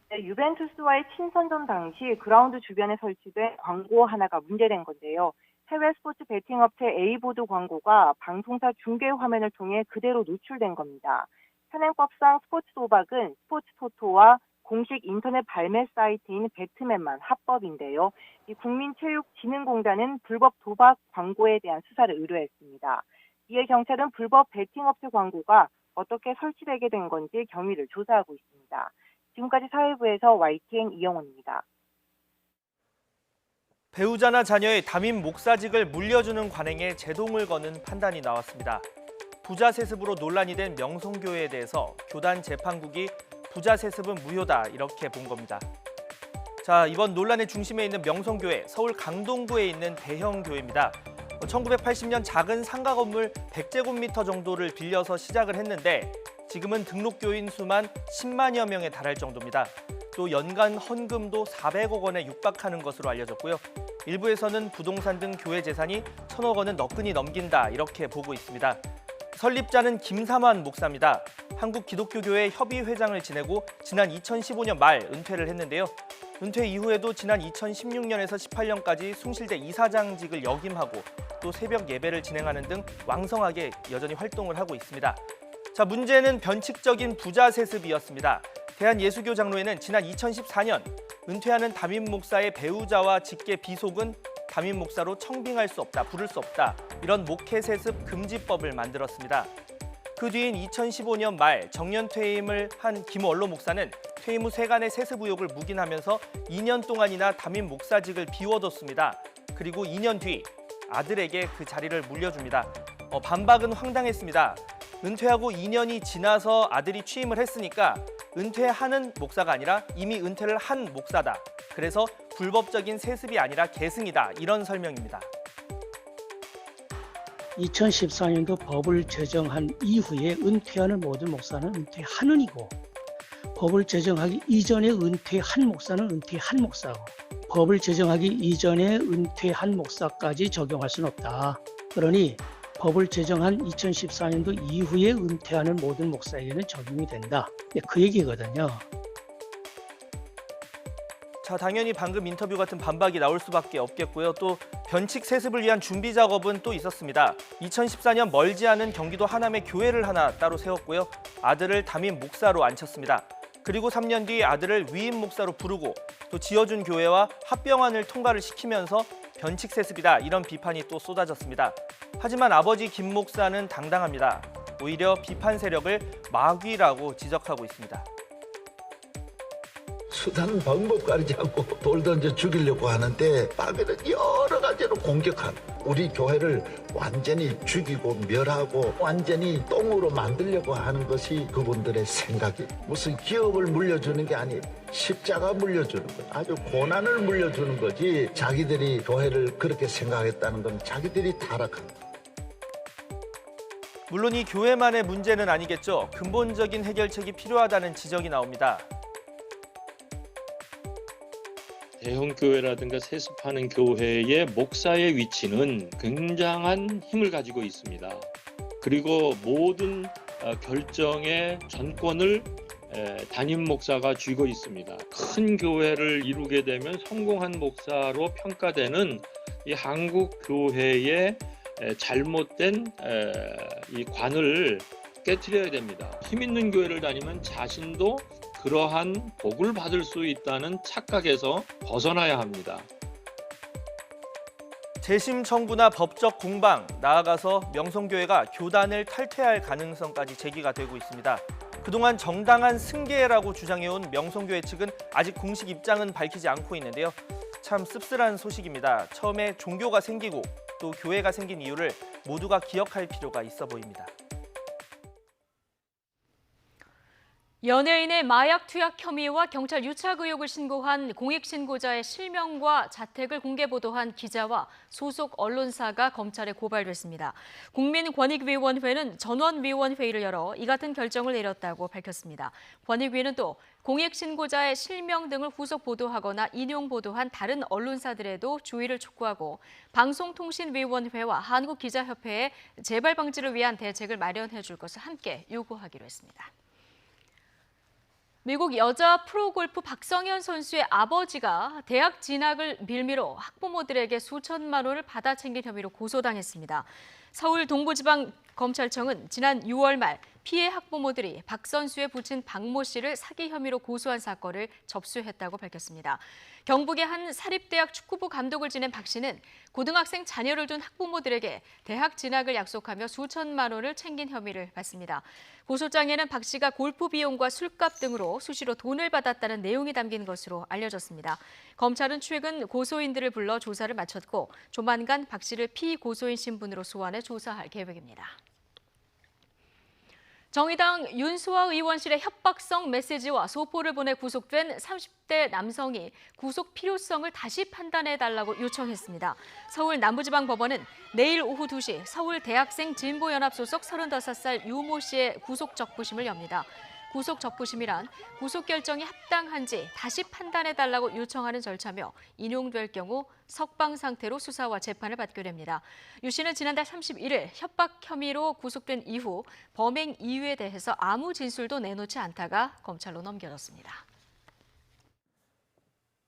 네, 유벤투스와의 친선전 당시 그라운드 주변에 설치된 광고 하나가 문제된 건데요. 해외 스포츠 베팅 업체 A보드 광고가 방송사 중계 화면을 통해 그대로 노출된 겁니다. 현행법상 스포츠 도박은 스포츠 토토와 공식 인터넷 발매 사이트인 배트맨만 합법인데요. 이 국민체육진흥공단은 불법 도박 광고에 대한 수사를 의뢰했습니다. 이에 경찰은 불법 베팅업체 광고가 어떻게 설치되게 된 건지 경위를 조사하고 있습니다. 지금까지 사회부에서 YTN 이영원입니다. 배우자나 자녀의 담임 목사직을 물려주는 관행에 제동을 거는 판단이 나왔습니다. 부자 세습으로 논란이 된 명성교회에 대해서 교단 재판국이 부자 세습은 무효다 이렇게 본 겁니다. 자, 이번 논란의 중심에 있는 명성교회, 서울 강동구에 있는 대형 교회입니다. 1980년 작은 상가 건물 100제곱미터 정도를 빌려서 시작을 했는데 지금은 등록 교인 수만 10만여 명에 달할 정도입니다. 또 연간 헌금도 400억 원에 육박하는 것으로 알려졌고요. 일부에서는 부동산 등 교회 재산이 1,000억 원은 너끈히 넘긴다 이렇게 보고 있습니다. 설립자는 김삼환 목사입니다. 한국기독교교회 협의회장을 지내고 지난 2015년 말 은퇴를 했는데요. 은퇴 이후에도 지난 2016년에서 18년까지 숭실대 이사장직을 역임하고 또 새벽 예배를 진행하는 등 왕성하게 여전히 활동을 하고 있습니다. 자, 문제는 변칙적인 부자 세습이었습니다. 대한예수교 장로회는 지난 2014년 은퇴하는 담임 목사의 배우자와 직계 비속은 담임 목사로 청빙할 수 없다, 부를 수 없다. 이런 목회 세습 금지법을 만들었습니다. 그 뒤인 2015년 말 정년 퇴임을 한 김원로 목사는 퇴임 후 세간의 세습 의혹을 묵인하면서 2년 동안이나 담임 목사직을 비워뒀습니다. 그리고 2년 뒤 아들에게 그 자리를 물려줍니다. 반박은 황당했습니다. 은퇴하고 2년이 지나서 아들이 취임을 했으니까 은퇴하는 목사가 아니라 이미 은퇴를 한 목사다. 그래서 불법적인 세습이 아니라 계승이다. 이런 설명입니다. 2014년도 법을 제정한 이후에 은퇴하는 모든 목사는 은퇴하는 이고 법을 제정하기 이전에 은퇴한 목사는 은퇴한 목사고 법을 제정하기 이전에 은퇴한 목사까지 적용할 수는 없다. 그러니 법을 제정한 2014년도 이후에 은퇴하는 모든 목사에게는 적용이 된다. 그 얘기거든요. 자, 당연히 방금 인터뷰 같은 반박이 나올 수밖에 없겠고요. 또 변칙 세습을 위한 준비 작업은 또 있었습니다. 2014년 멀지 않은 경기도 하남에 교회를 하나 따로 세웠고요. 아들을 담임 목사로 앉혔습니다. 그리고 3년 뒤 아들을 위임 목사로 부르고 또 지어준 교회와 합병안을 통과를 시키면서 변칙 세습이다 이런 비판이 또 쏟아졌습니다. 하지만 아버지 김 목사는 당당합니다. 오히려 비판 세력을 마귀라고 지적하고 있습니다. 수단 방법 가리지 않고 돌 던져 죽이려고 하는데 마귀는 여러 가지로 공격한 우리 교회를 완전히 죽이고 멸하고 완전히 똥으로 만들려고 하는 것이 그분들의 생각이 무슨 기업을 물려주는 게 아니에요. 십자가 물려주는 거예요. 아주 고난을 물려주는 거지 자기들이 교회를 그렇게 생각했다는 건 자기들이 타락한 거예요. 물론 이 교회만의 문제는 아니겠죠. 근본적인 해결책이 필요하다는 지적이 나옵니다. 대형 교회라든가 세습하는 교회의 목사의 위치는 굉장한 힘을 가지고 있습니다. 그리고 모든 결정의 전권을 담임 목사가 쥐고 있습니다. 큰 교회를 이루게 되면 성공한 목사로 평가되는 이 한국 교회의 잘못된 이 관을 깨트려야 됩니다. 힘 있는 교회를 다니면 자신도 그러한 복을 받을 수 있다는 착각에서 벗어나야 합니다. 재심 청구나 법적 공방, 나아가서 명성교회가 교단을 탈퇴할 가능성까지 제기가 되고 있습니다. 그동안 정당한 승계라고 주장해온 명성교회 측은 아직 공식 입장은 밝히지 않고 있는데요. 참 씁쓸한 소식입니다. 처음에 종교가 생기고 또 교회가 생긴 이유를 모두가 기억할 필요가 있어 보입니다. 연예인의 마약 투약 혐의와 경찰 유착 의혹을 신고한 공익신고자의 실명과 자택을 공개 보도한 기자와 소속 언론사가 검찰에 고발됐습니다. 국민권익위원회는 전원위원회의를 열어 이 같은 결정을 내렸다고 밝혔습니다. 권익위는 또 공익신고자의 실명 등을 후속 보도하거나 인용 보도한 다른 언론사들에도 주의를 촉구하고 방송통신위원회와 한국기자협회에 재발 방지를 위한 대책을 마련해 줄 것을 함께 요구하기로 했습니다. 미국 여자 프로골프 박성현 선수의 아버지가 대학 진학을 빌미로 학부모들에게 수천만 원을 받아 챙긴 혐의로 고소당했습니다. 서울 동부지방검찰청은 지난 6월 말 피해 학부모들이 박 선수의 부친 박모 씨를 사기 혐의로 고소한 사건을 접수했다고 밝혔습니다. 경북의 한 사립대학 축구부 감독을 지낸 박 씨는 고등학생 자녀를 둔 학부모들에게 대학 진학을 약속하며 수천만 원을 챙긴 혐의를 받습니다. 고소장에는 박 씨가 골프 비용과 술값 등으로 수시로 돈을 받았다는 내용이 담긴 것으로 알려졌습니다. 검찰은 최근 고소인들을 불러 조사를 마쳤고 조만간 박 씨를 피고소인 신분으로 소환해 조사할 계획입니다. 정의당 윤수아 의원실의 협박성 메시지와 소포를 보내 구속된 30대 남성이 구속 필요성을 다시 판단해달라고 요청했습니다. 서울 남부지방법원은 내일 오후 2시 서울 대학생 진보연합 소속 35살 유모 씨의 구속 적부심을 엽니다. 구속 적부심이란 구속 결정이 합당한지 다시 판단해달라고 요청하는 절차며 인용될 경우 석방 상태로 수사와 재판을 받게 됩니다. 유 씨는 지난달 31일 협박 혐의로 구속된 이후 범행 이유에 대해서 아무 진술도 내놓지 않다가 검찰로 넘겨졌습니다.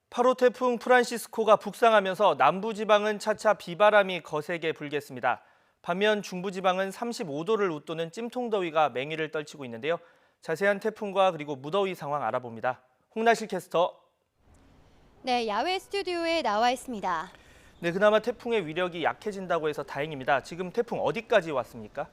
8호 태풍 프란시스코가 북상하면서 남부지방은 차차 비바람이 거세게 불겠습니다. 반면 중부지방은 35도를 웃도는 찜통더위가 맹위를 떨치고 있는데요. 자세한 태풍과 그리고 무더위 상황 알아봅니다. 홍나실 캐스터. 네, 야외 스튜디오에 나와 있습니다. 네, 그나마 태풍의 위력이 약해진다고 해서 다행입니다. 지금 태풍 어디까지 왔습니까?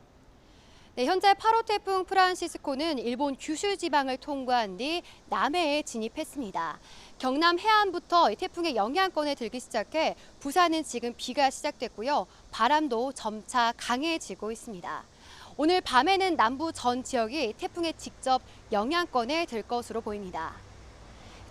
네, 현재 8호 태풍 프란시스코는 일본 규슈 지방을 통과한 뒤 남해에 진입했습니다. 경남 해안부터 태풍의 영향권에 들기 시작해 부산은 지금 비가 시작됐고요. 바람도 점차 강해지고 있습니다. 오늘 밤에는 남부 전 지역이 태풍의 직접 영향권에 들 것으로 보입니다.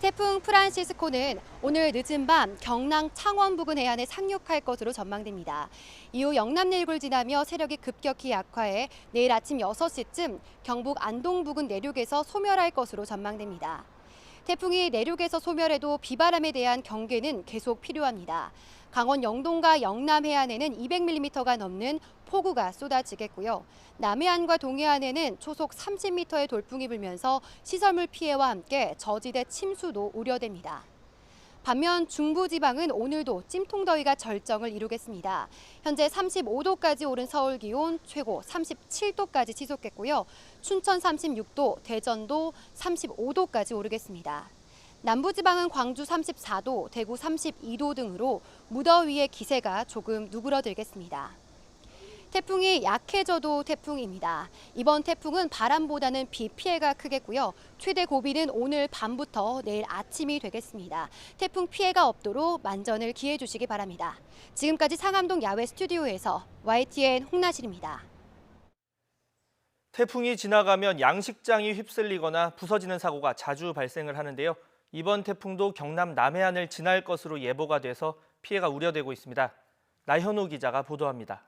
태풍 프란시스코는 오늘 늦은 밤 경남 창원 부근 해안에 상륙할 것으로 전망됩니다. 이후 영남 내륙을 지나며 세력이 급격히 약화해 내일 아침 6시쯤 경북 안동 부근 내륙에서 소멸할 것으로 전망됩니다. 태풍이 내륙에서 소멸해도 비바람에 대한 경계는 계속 필요합니다. 강원 영동과 영남 해안에는 200mm가 넘는 폭우가 쏟아지겠고요. 남해안과 동해안에는 초속 30m의 돌풍이 불면서 시설물 피해와 함께 저지대 침수도 우려됩니다. 반면 중부지방은 오늘도 찜통더위가 절정을 이루겠습니다. 현재 35도까지 오른 서울 기온 최고 37도까지 치솟겠고요. 춘천 36도, 대전도 35도까지 오르겠습니다. 남부지방은 광주 34도, 대구 32도 등으로 무더위의 기세가 조금 누그러들겠습니다. 태풍이 약해져도 태풍입니다. 이번 태풍은 바람보다는 비 피해가 크겠고요. 최대 고비는 오늘 밤부터 내일 아침이 되겠습니다. 태풍 피해가 없도록 만전을 기해 주시기 바랍니다. 지금까지 상암동 야외 스튜디오에서 YTN 홍나실입니다. 태풍이 지나가면 양식장이 휩쓸리거나 부서지는 사고가 자주 발생을 하는데요. 이번 태풍도 경남 남해안을 지날 것으로 예보가 돼서 피해가 우려되고 있습니다. 나현우 기자가 보도합니다.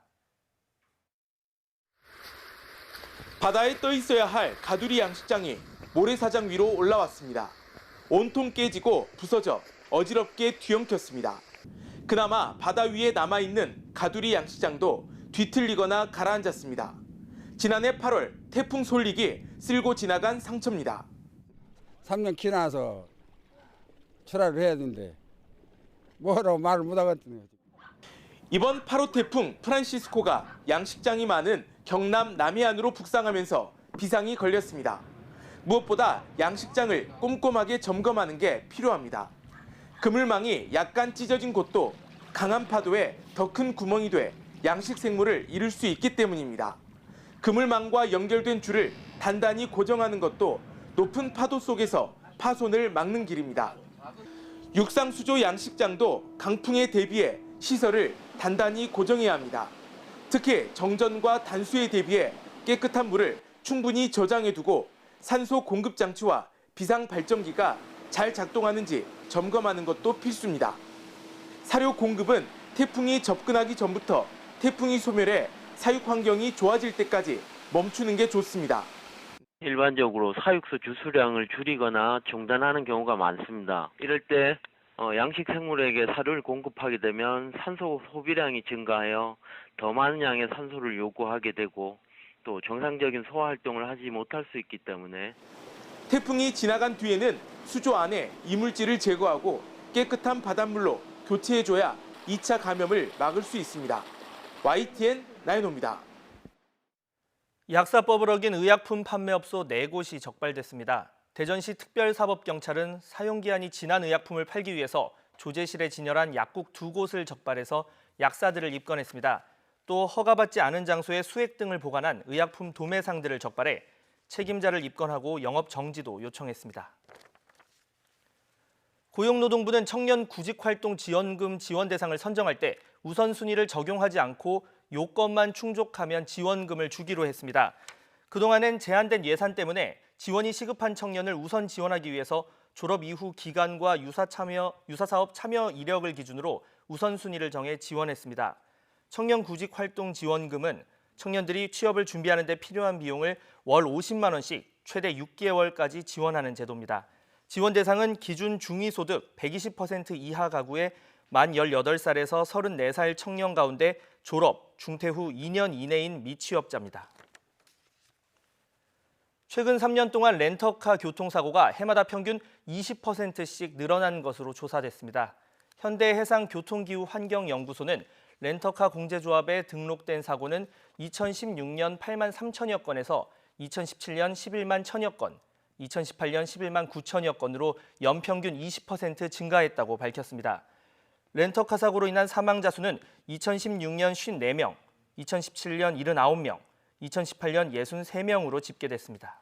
바다에 떠 있어야 할 가두리 양식장이 모래사장 위로 올라왔습니다. 온통 깨지고 부서져 어지럽게 뒤엉켰습니다. 그나마 바다 위에 남아있는 가두리 양식장도 뒤틀리거나 가라앉았습니다. 지난해 8월 태풍 솔릭이 쓸고 지나간 상처입니다. 3년 지나서 출하를 해야 되는데 뭐라고 말을 못하겠더니. 이번 8호 태풍 프란시스코가 양식장이 많은 경남 남해안으로 북상하면서 비상이 걸렸습니다. 무엇보다 양식장을 꼼꼼하게 점검하는 게 필요합니다. 그물망이 약간 찢어진 곳도 강한 파도에 더 큰 구멍이 돼 양식 생물을 잃을 수 있기 때문입니다. 그물망과 연결된 줄을 단단히 고정하는 것도 높은 파도 속에서 파손을 막는 길입니다. 육상수조 양식장도 강풍에 대비해 시설을 단단히 고정해야 합니다. 특히 정전과 단수에 대비해 깨끗한 물을 충분히 저장해두고 산소 공급 장치와 비상 발전기가 잘 작동하는지 점검하는 것도 필수입니다. 사료 공급은 태풍이 접근하기 전부터 태풍이 소멸해 사육 환경이 좋아질 때까지 멈추는 게 좋습니다. 일반적으로 사육소 주수량을 줄이거나 중단하는 경우가 많습니다. 이럴 때 양식 생물에게 사료를 공급하게 되면 산소 소비량이 증가하여 더 많은 양의 산소를 요구하게 되고 또 정상적인 소화 활동을 하지 못할 수 있기 때문에 태풍이 지나간 뒤에는 수조 안에 이물질을 제거하고 깨끗한 바닷물로 교체해줘야 2차 감염을 막을 수 있습니다. YTN 나인호입니다. 약사법을 어긴 의약품 판매업소 4곳이 적발됐습니다. 대전시 특별사법경찰은 사용기한이 지난 의약품을 팔기 위해서 조제실에 진열한 약국 2곳을 적발해서 약사들을 입건했습니다. 또 허가받지 않은 장소에 수액 등을 보관한 의약품 도매상들을 적발해 책임자를 입건하고 영업 정지도 요청했습니다. 고용노동부는 청년 구직활동 지원금 지원 대상을 선정할 때 우선순위를 적용하지 않고 요건만 충족하면 지원금을 주기로 했습니다. 그동안엔 제한된 예산 때문에 지원이 시급한 청년을 우선 지원하기 위해서 졸업 이후 기간과 유사사업 참여 이력을 기준으로 우선순위를 정해 지원했습니다. 청년 구직활동 지원금은 청년들이 취업을 준비하는 데 필요한 비용을 월 50만 원씩 최대 6개월까지 지원하는 제도입니다. 지원 대상은 기준 중위소득 120% 이하 가구의 만 18살에서 34살 청년 가운데 졸업, 중퇴 후 2년 이내인 미취업자입니다. 최근 3년 동안 렌터카 교통사고가 해마다 평균 20%씩 늘어난 것으로 조사됐습니다. 현대해상교통기후환경연구소는 렌터카 공제조합에 등록된 사고는 2016년 8만 3천여 건에서 2017년 11만 1천여 건, 2018년 11만 9천여 건으로 연평균 20% 증가했다고 밝혔습니다. 렌터카 사고로 인한 사망자 수는 2016년 54명, 2017년 79명, 2018년 63명으로 집계됐습니다.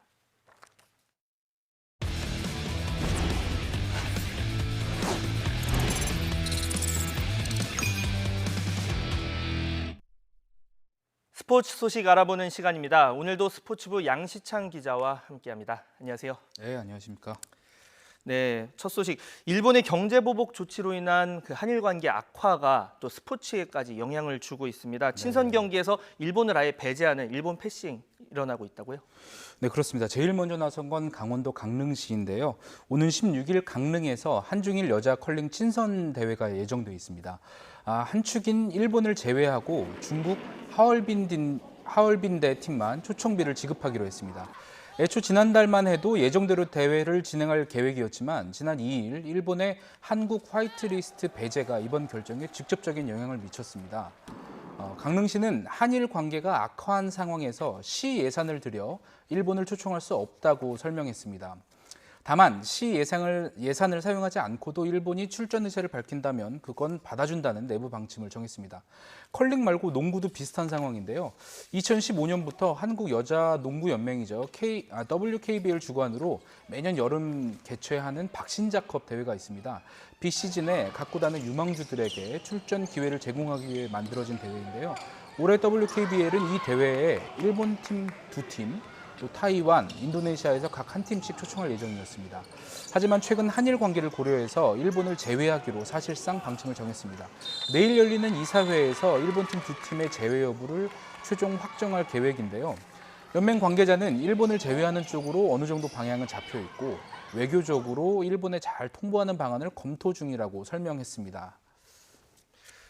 스포츠 소식 알아보는 시간입니다. 오늘도 스포츠부 양시창 기자와 함께합니다. 안녕하세요. 네, 안녕하십니까. 네, 첫 소식. 일본의 경제보복 조치로 인한 그 한일 관계 악화가 또 스포츠에까지 영향을 주고 있습니다. 친선 경기에서 일본을 아예 배제하는 일본 패싱 일어나고 있다고요? 네, 그렇습니다. 제일 먼저 나선 건 강원도 강릉시인데요. 오는 16일 강릉에서 한중일 여자 컬링 친선 대회가 예정돼 있습니다. 한 축인 일본을 제외하고 중국 하얼빈대 팀만 초청비를 지급하기로 했습니다. 애초 지난달만 해도 예정대로 대회를 진행할 계획이었지만 지난 2일 일본의 한국 화이트리스트 배제가 이번 결정에 직접적인 영향을 미쳤습니다. 강릉시는 한일 관계가 악화한 상황에서 시 예산을 들여 일본을 초청할 수 없다고 설명했습니다. 다만 시 예산을 사용하지 않고도 일본이 출전 의사를 밝힌다면 그건 받아준다는 내부 방침을 정했습니다. 컬링 말고 농구도 비슷한 상황인데요. 2015년부터 한국 여자 농구 연맹이죠. WKBL 주관으로 매년 여름 개최하는 박신자컵 대회가 있습니다. 비시즌에 갖고 다는 유망주들에게 출전 기회를 제공하기 위해 만들어진 대회인데요. 올해 WKBL은 이 대회에 일본 팀 2팀, 또 타이완, 인도네시아에서 각 한 팀씩 초청할 예정이었습니다. 하지만 최근 한일 관계를 고려해서 일본을 제외하기로 사실상 방침을 정했습니다. 내일 열리는 이사회에서 일본 팀 2팀의 제외 여부를 최종 확정할 계획인데요. 연맹 관계자는 일본을 제외하는 쪽으로 어느 정도 방향은 잡혀 있고 외교적으로 일본에 잘 통보하는 방안을 검토 중이라고 설명했습니다.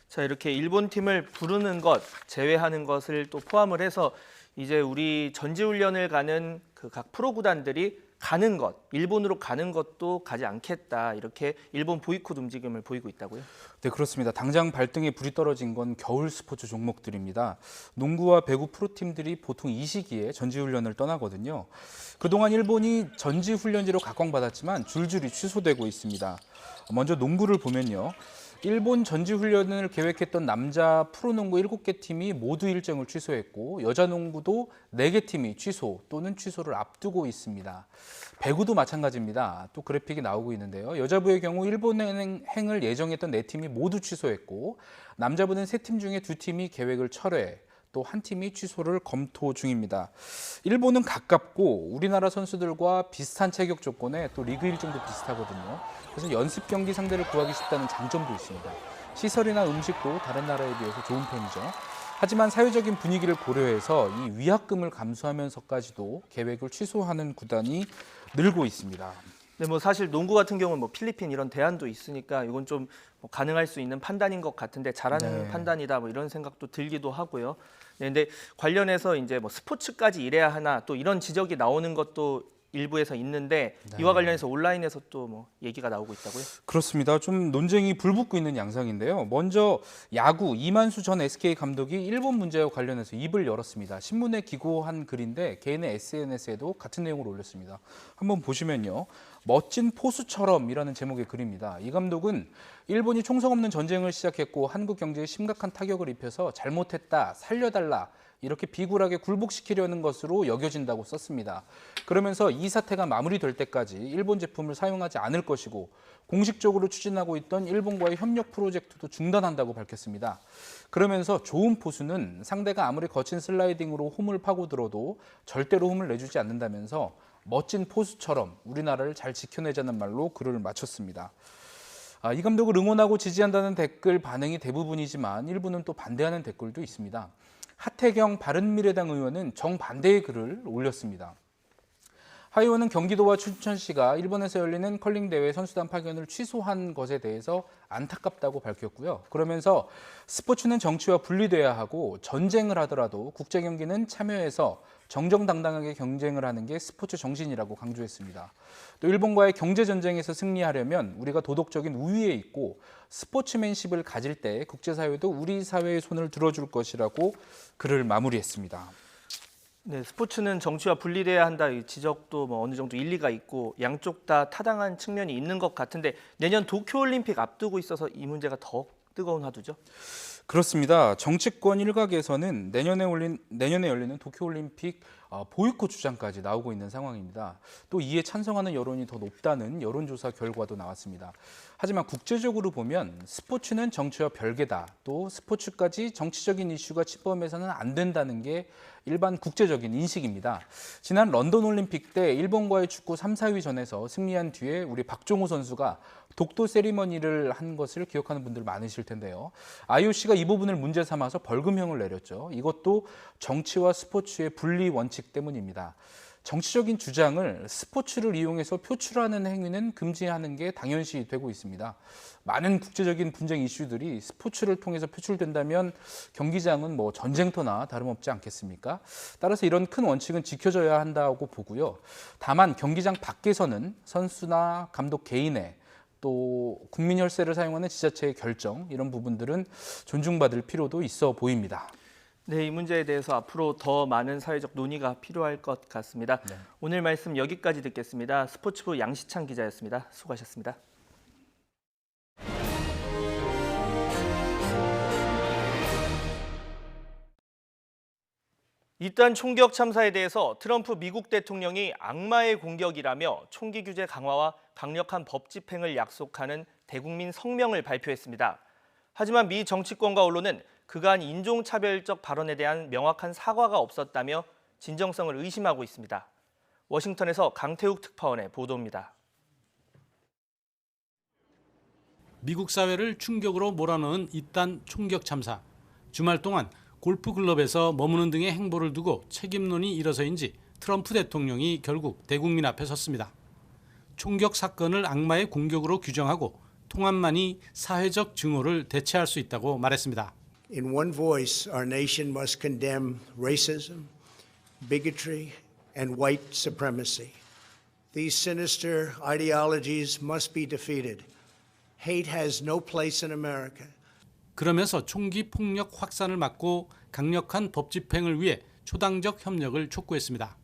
자, 이렇게 일본 팀을 부르는 것, 제외하는 것을 또 포함을 해서 이제 우리 전지훈련을 가는 그 각 프로 구단들이 가는 것, 일본으로 가는 것도 가지 않겠다, 이렇게 일본 보이콧 움직임을 보이고 있다고요? 네, 그렇습니다. 당장 발등에 불이 떨어진 건 겨울 스포츠 종목들입니다. 농구와 배구 프로팀들이 보통 이 시기에 전지훈련을 떠나거든요. 그동안 일본이 전지훈련지로 각광받았지만 줄줄이 취소되고 있습니다. 먼저 농구를 보면요. 일본 전지훈련을 계획했던 남자 프로농구 7개 팀이 모두 일정을 취소했고 여자 농구도 4개 팀이 취소 또는 취소를 앞두고 있습니다. 배구도 마찬가지입니다. 또 그래픽이 나오고 있는데요. 여자부의 경우 일본행을 예정했던 4팀이 모두 취소했고 남자부는 3팀 중에 2팀이 계획을 철회 또 한 팀이 취소를 검토 중입니다. 일본은 가깝고 우리나라 선수들과 비슷한 체격 조건에 또 리그 일정도 비슷하거든요. 그래서 연습 경기 상대를 구하기 쉽다는 장점도 있습니다. 시설이나 음식도 다른 나라에 비해서 좋은 편이죠. 하지만 사회적인 분위기를 고려해서 이 위약금을 감수하면서까지도 계획을 취소하는 구단이 늘고 있습니다. 네, 뭐 사실 농구 같은 경우는 뭐 필리핀 이런 대안도 있으니까 이건 좀 가능할 수 있는 판단인 것 같은데 잘하는 판단이다 뭐 이런 생각도 들기도 하고요. 네, 근데 관련해서 이제 뭐 스포츠까지 이래야 하나 또 이런 지적이 나오는 것도 일부에서 있는데 이와 관련해서 온라인에서 또 뭐 얘기가 나오고 있다고요? 그렇습니다. 좀 논쟁이 불붙고 있는 양상인데요. 먼저 야구 이만수 전 SK 감독이 일본 문제와 관련해서 입을 열었습니다. 신문에 기고한 글인데 개인의 SNS에도 같은 내용을 올렸습니다. 한번 보시면요. 멋진 포수처럼이라는 제목의 글입니다. 이 감독은 일본이 총성 없는 전쟁을 시작했고 한국 경제에 심각한 타격을 입혀서 잘못했다, 살려달라 이렇게 비굴하게 굴복시키려는 것으로 여겨진다고 썼습니다. 그러면서 이 사태가 마무리될 때까지 일본 제품을 사용하지 않을 것이고 공식적으로 추진하고 있던 일본과의 협력 프로젝트도 중단한다고 밝혔습니다. 그러면서 좋은 포수는 상대가 아무리 거친 슬라이딩으로 홈을 파고들어도 절대로 홈을 내주지 않는다면서 멋진 포수처럼 우리나라를 잘 지켜내자는 말로 글을 마쳤습니다. 이 감독을 응원하고 지지한다는 댓글 반응이 대부분이지만 일부는 또 반대하는 댓글도 있습니다. 하태경 바른미래당 의원은 정반대의 글을 올렸습니다. 하 의원은 경기도와 춘천시가 일본에서 열리는 컬링 대회 선수단 파견을 취소한 것에 대해서 안타깝다고 밝혔고요. 그러면서 스포츠는 정치와 분리돼야 하고 전쟁을 하더라도 국제 경기는 참여해서 정정당당하게 경쟁을 하는 게 스포츠 정신이라고 강조했습니다. 또 일본과의 경제 전쟁에서 승리하려면 우리가 도덕적인 우위에 있고 스포츠맨십을 가질 때 국제사회도 우리 사회의 손을 들어줄 것이라고 글을 마무리했습니다. 네, 스포츠는 정치와 분리돼야 한다 이 지적도 뭐 어느 정도 일리가 있고 양쪽 다 타당한 측면이 있는 것 같은데 내년 도쿄올림픽 앞두고 있어서 이 문제가 더 뜨거운 화두죠. 그렇습니다. 정치권 일각에서는 내년에 열리는 도쿄올림픽 보이콧 주장까지 나오고 있는 상황입니다. 또 이에 찬성하는 여론이 더 높다는 여론조사 결과도 나왔습니다. 하지만 국제적으로 보면 스포츠는 정치와 별개다. 또 스포츠까지 정치적인 이슈가 침범해서는 안 된다는 게 일반 국제적인 인식입니다. 지난 런던 올림픽 때 일본과의 축구 3, 4위전에서 승리한 뒤에 우리 박종호 선수가 독도 세리머니를 한 것을 기억하는 분들 많으실 텐데요. IOC가 이 부분을 문제 삼아서 벌금형을 내렸죠. 이것도 정치와 스포츠의 분리 원칙 때문입니다. 정치적인 주장을 스포츠를 이용해서 표출하는 행위는 금지하는 게 당연시 되고 있습니다. 많은 국제적인 분쟁 이슈들이 스포츠를 통해서 표출된다면 경기장은 뭐 전쟁터나 다름없지 않겠습니까? 따라서 이런 큰 원칙은 지켜져야 한다고 보고요. 다만 경기장 밖에서는 선수나 감독 개인의 또 국민 혈세를 사용하는 지자체의 결정 이런 부분들은 존중받을 필요도 있어 보입니다. 네, 이 문제에 대해서 앞으로 더 많은 사회적 논의가 필요할 것 같습니다. 네. 오늘 말씀 여기까지 듣겠습니다. 스포츠부 양시창 기자였습니다. 수고하셨습니다. 이딴 총격 참사에 대해서 트럼프 미국 대통령이 악마의 공격이라며 총기 규제 강화와 강력한 법 집행을 약속하는 대국민 성명을 발표했습니다. 하지만 미 정치권과 언론은 그간 인종차별적 발언에 대한 명확한 사과가 없었다며 진정성을 의심하고 있습니다. 워싱턴에서 강태욱 특파원의 보도입니다. 미국 사회를 충격으로 몰아넣은 이딴 총격 참사. 주말 동안 골프클럽에서 머무는 등의 행보를 두고 책임론이 일어서인지 트럼프 대통령이 결국 대국민 앞에 섰습니다. 총격 사건을 악마의 공격으로 규정하고 통합만이 사회적 증오를 대체할 수 있다고 말했습니다. In one voice, our nation must condemn racism, bigotry, and white supremacy. These sinister ideologies must be defeated. Hate has no place in America. 그러면서 총기 폭력 확산을 막고 강력한 법 집행을 위해 초당적 협력을 촉구했습니다.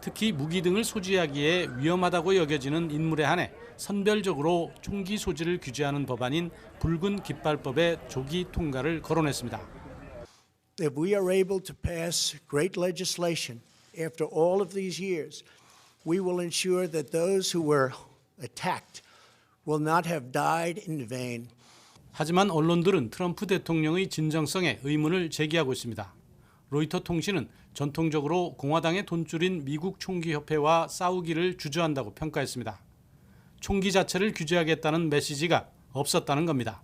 특히 무기 등을 소지하기에 위험하다고 여겨지는 인물에 한해 선별적으로 총기 소지를 규제하는 법안인 붉은 깃발법의 조기 통과를 거론했습니다. If we are able to pass great legislation after all of these years, we will ensure that those who were attacked will not have died in vain. 하지만 언론들은 트럼프 대통령의 진정성에 의문을 제기하고 있습니다. 로이터 통신은 전통적으로 공화당의 돈줄인 미국 총기협회와 싸우기를 주저한다고 평가했습니다. 총기 자체를 규제하겠다는 메시지가 없었다는 겁니다.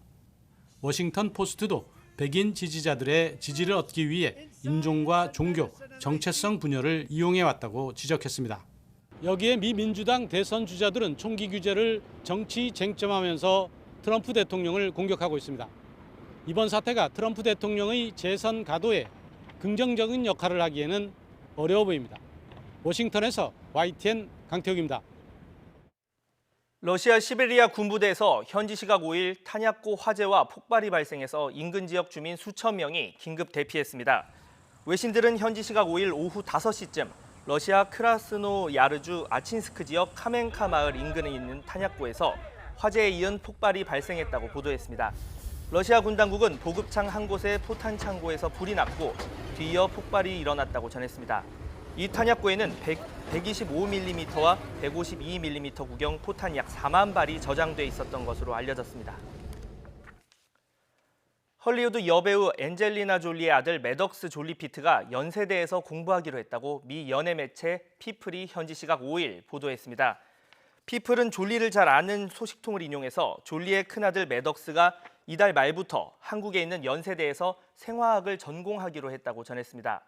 워싱턴 포스트도 백인 지지자들의 지지를 얻기 위해 인종과 종교, 정체성 분열을 이용해왔다고 지적했습니다. 여기에 미 민주당 대선 주자들은 총기 규제를 정치 쟁점하면서 트럼프 대통령을 공격하고 있습니다. 이번 사태가 트럼프 대통령의 재선 가도에 긍정적인 역할을 하기에는 어려워 보입니다. 워싱턴에서 YTN 강태욱입니다. 러시아 시베리아 군부대에서 현지 시각 5일 탄약고 화재와 폭발이 발생해서 인근 지역 주민 수천 명이 긴급 대피했습니다. 외신들은 현지 시각 5일 오후 5시쯤 러시아 크라스노야르주 아친스크 지역 카멘카 마을 인근에 있는 탄약고에서 화재에 이은 폭발이 발생했다고 보도했습니다. 러시아 군 당국은 보급창 한 곳의 포탄 창고에서 불이 났고 뒤이어 폭발이 일어났다고 전했습니다. 이 탄약고에는 125mm와 152mm 구경 포탄 약 4만 발이 저장돼 있었던 것으로 알려졌습니다. 헐리우드 여배우 엔젤리나 졸리의 아들 매덕스 졸리 피트가 연세대에서 공부하기로 했다고 미 연예 매체 피플이 현지 시각 5일 보도했습니다. 피플은 졸리를 잘 아는 소식통을 인용해서 졸리의 큰아들 매덕스가 이달 말부터 한국에 있는 연세대에서 생화학을 전공하기로 했다고 전했습니다.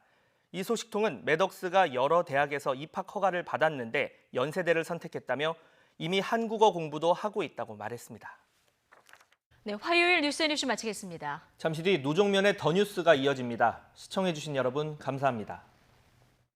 이 소식통은 매덕스가 여러 대학에서 입학 허가를 받았는데 연세대를 선택했다며 이미 한국어 공부도 하고 있다고 말했습니다. 네, 화요일 뉴스앤이슈 마치겠습니다. 잠시 뒤 노종면의 더 뉴스가 이어집니다. 시청해주신 여러분 감사합니다.